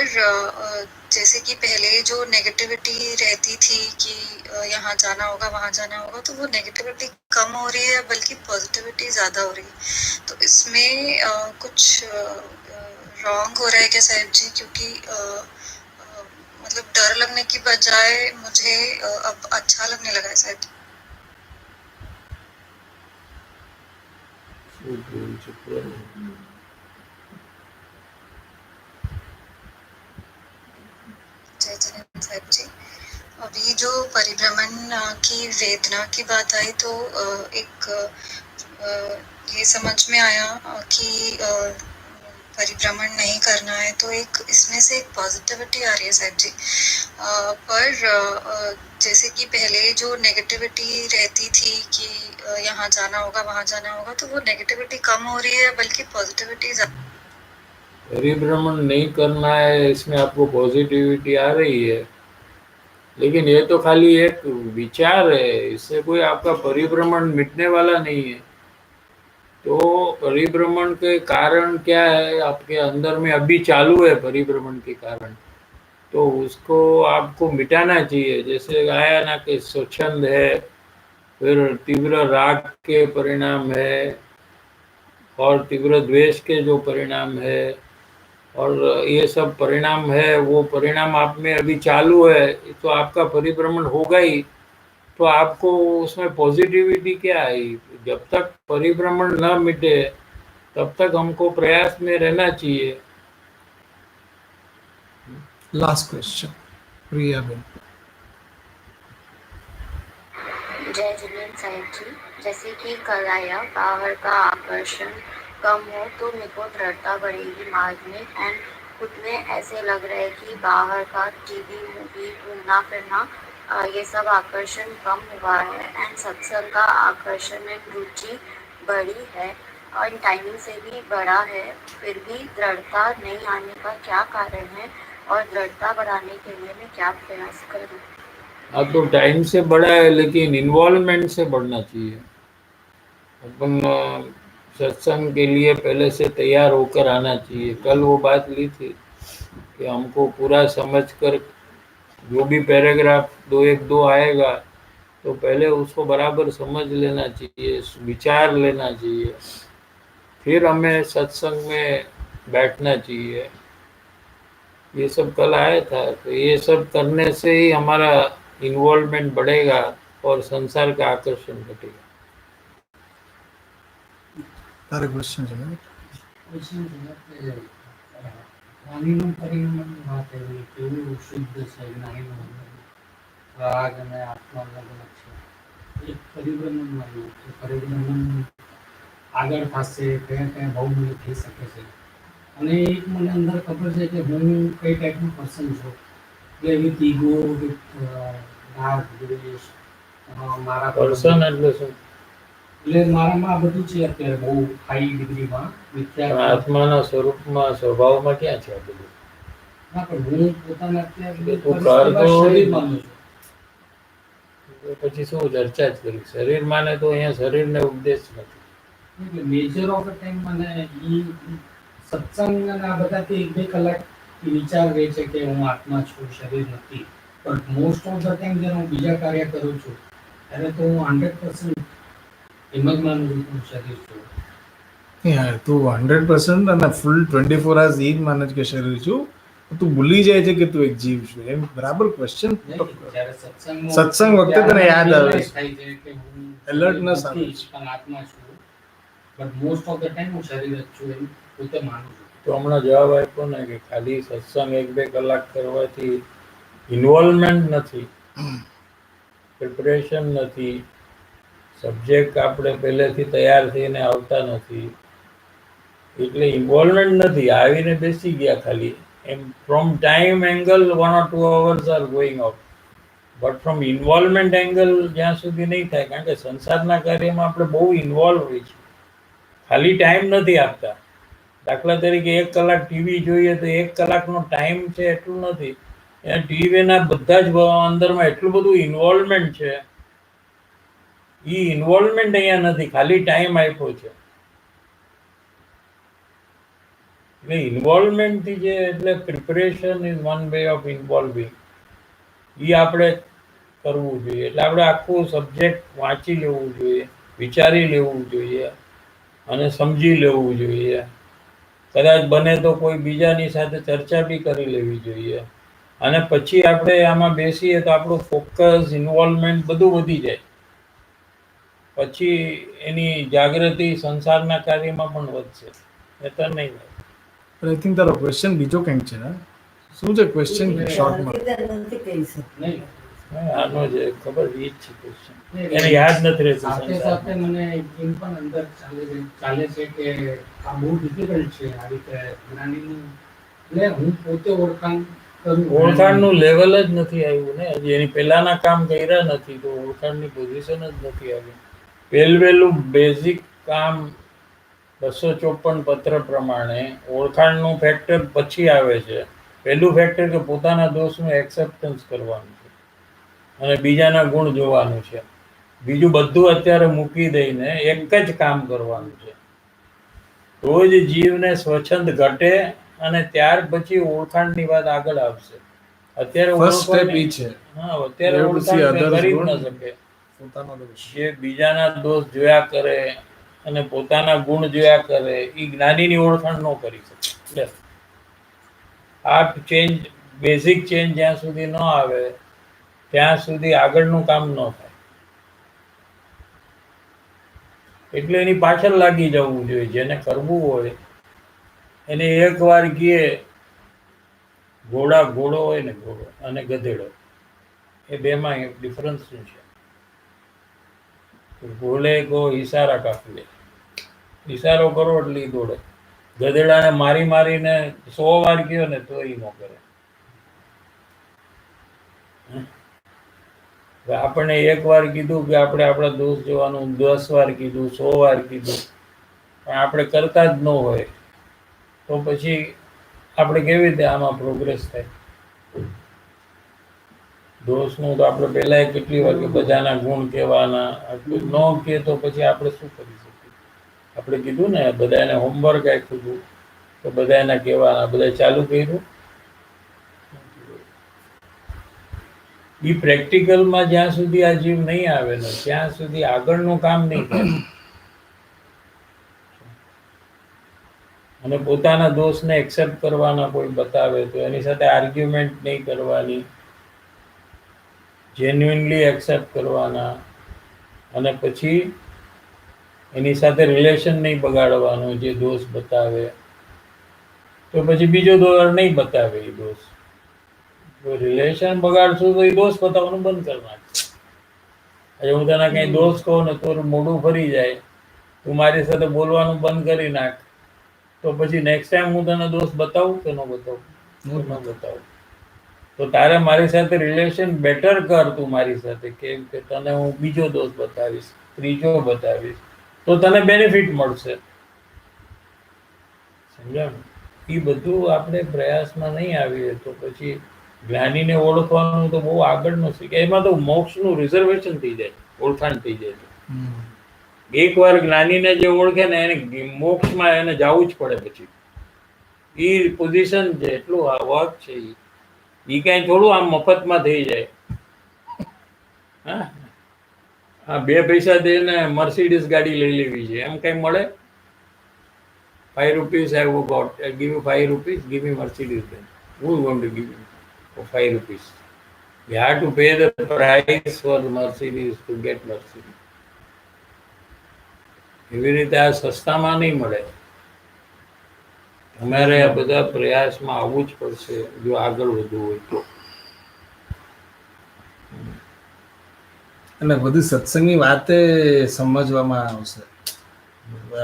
जैसे कि पहले जो नेगेटिविटी रहती थी कि यहाँ जाना होगा वहाँ जाना होगा, तो वो नेगेटिविटी कम हो रही है बल्कि पॉजिटिविटी ज़्यादा हो रही है। तो इसमें कुछ रॉन्ग हो रहा है क्या साहब जी? क्योंकि मतलब डर लगने की बजाय मुझे अब अच्छा लगने लगा है साहब जी। जय जिनेन्द्र साहब जी, अभी जो परिभ्रमण की वेदना की बात आई तो एक ये समझ में आया कि परिभ्रमण नहीं करना है, तो एक इसमें से एक पॉजिटिविटी आ रही है साहब जी। पर जैसे कि पहले जो नेगेटिविटी रहती थी कि यहाँ जाना होगा वहाँ जाना होगा, तो वो नेगेटिविटी कम हो रही है बल्कि पॉजिटिविटी परिभ्रमण नहीं करना है, इसमें आपको पॉजिटिविटी आ रही है, लेकिन ये तो खाली एक विचार है, इससे कोई आपका परिभ्रमण मिटने वाला नहीं है। तो परिभ्रमण के कारण क्या है आपके अंदर में अभी चालू है परिभ्रमण के कारण, तो उसको आपको मिटाना चाहिए। जैसे आया ना कि स्वच्छंद है, फिर तीव्र राग के परिणाम है, और तीव्र द्वेष के जो परिणाम है, और ये सब परिणाम है, वो परिणाम आप में अभी चालू है, तो आपका परिभ्रमण होगा ही। तो आपको उसमें पॉजिटिविटी क्या है? जब तक परिभ्रमण न मिटे तब तक हमको प्रयास में रहना चाहिए। Last question Priyaben. जय जिनेन्द्र साहब जी, जैसे कि कल आया बाहर का आकर्षण कम हो तो मेरे को दृढ़ता बढ़ेगी मार्ग में, एंड खुद में ऐसे लग रहा है कि बाहर का टीवी मूवी घूमना फिरना ये सब आकर्षण कम हुआ है, एंड सत्संग का आकर्षण एंड रुचि बढ़ी है और टाइमिंग से भी बढ़ा है, फिर भी दृढ़ता नहीं आने का क्या कारण है और दृढ़ता बढ़ाने के लिए मैं क्या प्रयास करूँ? अब तो टाइम से बढ़ा है, लेकिन इन्वॉल्वमेंट से बढ़ना चाहिए। अपन सत्संग के लिए पहले से तैयार होकर आना चाहिए। कल वो बात ली थी कि हमको पूरा समझकर जो भी पैराग्राफ 2 आएगा तो पहले उसको बराबर समझ लेना चाहिए, विचार लेना चाहिए, फिर हमें सत्संग में बैठना चाहिए। ये सब कल आया था, तो ये सब करने से ही हमारा इन्वॉल्वमेंट बढ़ेगा और संसार का आकर्षण घटेगा. તારે ક્વેશ્ચન છે ને? ક્વેશ્ચન છે કે જ્ઞાનીનું પરિણામ વાત એવી કેવું શુદ્ધ છે જ્ઞાનીનું રાગ અને આત્મા અલગ અલગ છે. એક પરિભ્રમણ માન્યું કે પરિભ્રમણ આગળ થશે કયા કયા ભાવમાં થઈ શકે છે. અને એક મને અંદર ખબર છે કે હું કઈ ટાઈપનું પર્સન છું કે વિથ ઈગો વિથ રાગ દ્વેષ મારા પર્સન એટલે શું? એટલે મારામાં આ બધું છે અત્યારે બહુ હાઈ ડિગ્રીમાં પણ વિદ્યા. આત્માના સ્વરૂપમાં સ્વભાવમાં ક્યાં છે આ બધું? ના પણ હું પોતાના અત્યારે તું કરતો હોય શરીર માનું છું. તો પછી શું ચર્ચા જ કરી? શરીર માને તો અહીંયા શરીરને ઉપદેશ નથી. એટલે મેજર ઓફ ધ ટાઈમ મને ઈ સત્સંગ અને આ બધાથી 1-2 કલાક વિચાર રહે છે કે હું આત્મા છું શરીર નથી. પણ મોસ્ટ ઓફ ધ ટાઈમ જ્યારે હું બીજા કાર્ય કરું છું ત્યારે તો હું 100% એમ જ માનું છું કે હું શરીર છું. યાર તું 100% અને ફૂલ 24 hours એ જ માને છે કે શરીર છું, તું ભૂલી જાય છે કે તું એક જીવ છું. એમ બરાબર ક્વેશ્ચન. જ્યારે સત્સંગ વખતે તને યાદ આવે છે. થાય છે કે હું Alertness નથી, આવે છે. પણ આત્મા છું. But most of the time હું શરીર જ છું એમ પોતે માનું છું. તો હમણાં જવાબ આપ્યો ને કે ખાલી સત્સંગ 1-2 કલાક કરવાથી ઇન્વોલ્વમેન્ટ નથી, પ્રિપરેશન નથી, સબ્જેક્ટ આપણે પહેલેથી તૈયાર થઈને આવતા નથી, એટલે ઇન્વોલ્વમેન્ટ નથી, આવીને બેસી ગયા ખાલી. Am from time angle 1 or 2 hours are going out, but from involvement angle જ્યાં સુધી નહીં થાય, કારણ કે સંસારના કાર્યમાં આપણે બહુ ઇન્વોલ્વ હોય છે, ખાલી ટાઈમ નથી આપતા. દાખલા તરીકે 1 કલાક ટીવી જોઈએ તો 1 કલાકનો ટાઈમ છે એટલું નથી. ટીવીના બધા જ અંદરમાં એટલું બધું ઇન્વોલ્વમેન્ટ છે. એ ઇન્વોલ્વમેન્ટ અહીંયા નથી, ખાલી ટાઈમ આપ્યો છે. એટલે ઇન્વોલ્વમેન્ટથી જે એટલે preparation is one way of involving, એ આપણે કરવું જોઈએ. એટલે આપણે આખું સબ્જેક્ટ વાંચી લેવું જોઈએ, વિચારી લેવું જોઈએ અને સમજી લેવું જોઈએ. કદાચ બને તો કોઈ બીજાની સાથે ચર્ચા બી કરી લેવી જોઈએ. અને પછી આપણે આમાં બેસીએ તો આપણું ફોકસ, ઇન્વોલ્વમેન્ટ બધું વધી જાય. પછી એની જાગૃતિ સંસારના કાર્યમાં પણ વધશે, નહીંતર નહીં થાય. આઈ થિંક તારો ક્વેશ્ચન બીજો કંઈક છે ને? શું છે ક્વેશ્ચન શોર્ટમાં? નથી કહી શકતી. નહીં આનો જે ખબર એ જ છે ક્વેશ્ચન, એને યાદ નથી રહેતું. સાથે સાથે મને એમ પણ અંદર ચાલે છે કે આ બહુ ડિફિકલ્ટ છે આ રીતે જ્ઞાનીનું. એટલે હું પોતે ઓળખાણ કરું. ઓળખાણનું લેવલ જ નથી આવ્યું ને હજી. એની પહેલાના કામ કર્યા નથી તો ઓળખાણની પોઝિશન જ નથી આવી. પહેલું બેઝિક કામ 254 પત્ર પ્રમાણે ઓળખાણનું ફેક્ટર પછી આવે છે. પહેલું ફેક્ટર કે પોતાના દોષનું એક્સેપ્ટન્સ કરવાનું છે અને બીજાના ગુણ જોવાનું છે. બીજું બધું અત્યારે મૂકી દઈને એક જ કામ કરવાનું છે. તો જ જીવને સ્વચ્છંદ ઘટે અને ત્યાર પછી ઓળખાણની વાત આગળ આવશે. અત્યારે ફર્સ્ટ સ્ટેપ ઈ છે. હા, અત્યારે You have to see ઓળખાણ others' કરી જ good. ન શકે. પોતાનો દોષ. જે બીજાના દોષ જોયા કરે અને પોતાના ગુણ જોયા કરે એ જ્ઞાનીની ઓળખાણ ન કરી શકે. એટલે આ ચેન્જ, બેઝિક ચેન્જ જ્યાં સુધી ન આવે ત્યાં સુધી આગળનું કામ ન થાય. એટલે એની પાછળ લાગી જવું જોઈએ. જેને કરવું હોય એને એકવાર કહે ઘોડો હોય ને, ઘોડો અને ગધેડો, એ બેમાં ડિફરન્સ શું છે? ઘોડે કો ઈશારા કાફી, ઈશારો કરો એટલે ઈ દોડે. ગધેડાને મારીને 100 વાર કહ્યો ને તો ઈ ન કરે. આપણે એક વાર કીધું કે આપણે આપણા દોષ જોવાનું, 10 વાર કીધું, 100 વાર કીધું, પણ આપણે કરતા જ ન હોય તો પછી આપણે કેવી રીતે આમાં પ્રોગ્રેસ થાય? દોષનું તો આપણે પહેલા કેટલી વાર કે બધાના ગુણ કહેવાના, ન કહે તો પછી આપણે શું કરી શકીએ? આપણે કીધું ને બધાને હોમવર્ક આપ્યું હતું તો બધાને કહેવાના, બધા ચાલુ કર્યું. એ પ્રેક્ટિકલમાં જ્યાં સુધી આ જીવ નહીં આવે ને ત્યાં સુધી આગળનું કામ નહીં થાય. અને પોતાના દોષને એક્સેપ્ટ કરવાના કોઈ બતાવે તો એની સાથે આર્ગ્યુમેન્ટ નહીં કરવાની, જેન્યુઇનલી એક્સેપ્ટ કરવાના, અને પછી એની સાથે રિલેશન નહીં બગાડવાનો જે દોષ બતાવે. તો પછી બીજો દોષ નહીં બતાવે એ દોષ. જો રિલેશન બગાડશું તો એ દોષ બતાવવાનું બંધ કરી નાખશે. આજે હું તને કંઈ દોષ કહું ને તો મોઢું ફરી જાય, તું મારી સાથે બોલવાનું બંધ કરી નાખ, તો પછી નેક્સ્ટ ટાઈમ હું તને દોષ બતાવું કે ન બતાવું? હું ન બતાવું. તો તારે મારી સાથે રિલેશન બેટર કર તું મારી સાથે, કેમ કે તને હું બીજો દોષ બતાવીશ, ત્રીજો બતાવીશ, તો તને બેનિફિટ મળશે. સમજાણું? એ બધું આપણે પ્રયાસમાં નહીં આવીએ તો પછી જ્ઞાનીને ઓળખવાનું તો બહુ આગળનું છે, કે એમાં તો મોક્ષનું રિઝર્વેશન થઈ જાય, ઓળખાણ થઈ જાય. એકવાર જ્ઞાનીને જે ઓળખે ને એને મોક્ષમાં એને જવું જ પડે. પછી એ પોઝિશન છે, એટલું વર્ક છે. એ કાંઈ થોડું આમ મફતમાં થઈ જાય. હા, 2 પૈસા દઈને મર્સિડીઝ ગાડી લઈ લેવી છે એમ કંઈ મળે? 5 rupees I have got. I give you 5 rupees, give me Mercedes then. Who is going to give you for 5 rupees? You have to pay the price for Mercedes to get Mercedes. એવી રીતે આ સસ્તામાં નહીં મળે. તમારે આ બધા પ્રયાસમાં આવવું જ પડશે જો આગળ વધવું હોય તો. અને બધી સત્સંગની વાતે સમજવામાં આવશે.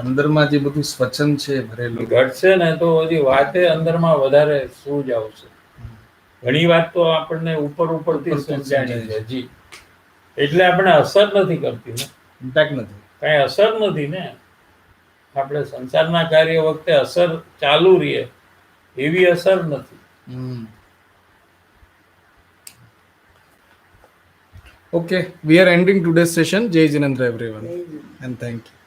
અંદરમાં જે બધું સ્વચન છે ભરેલું ઘટશે ને તો હજી વાતે અંદરમાં વધારે સૂઝ આવશે. ઘણી વાત તો આપણને ઉપરથી સમજાણી છે હજી, એટલે આપણે અસર નથી કરતી ને, ઇમ્પેક્ટ નથી, કાંઈ અસર નથી ને. આપણે સંસારના કાર્ય વખતે અસર ચાલુ રહીએ એવી અસર નથી. Okay, we are ending today's session. Jai Jinendra everyone, and thank you.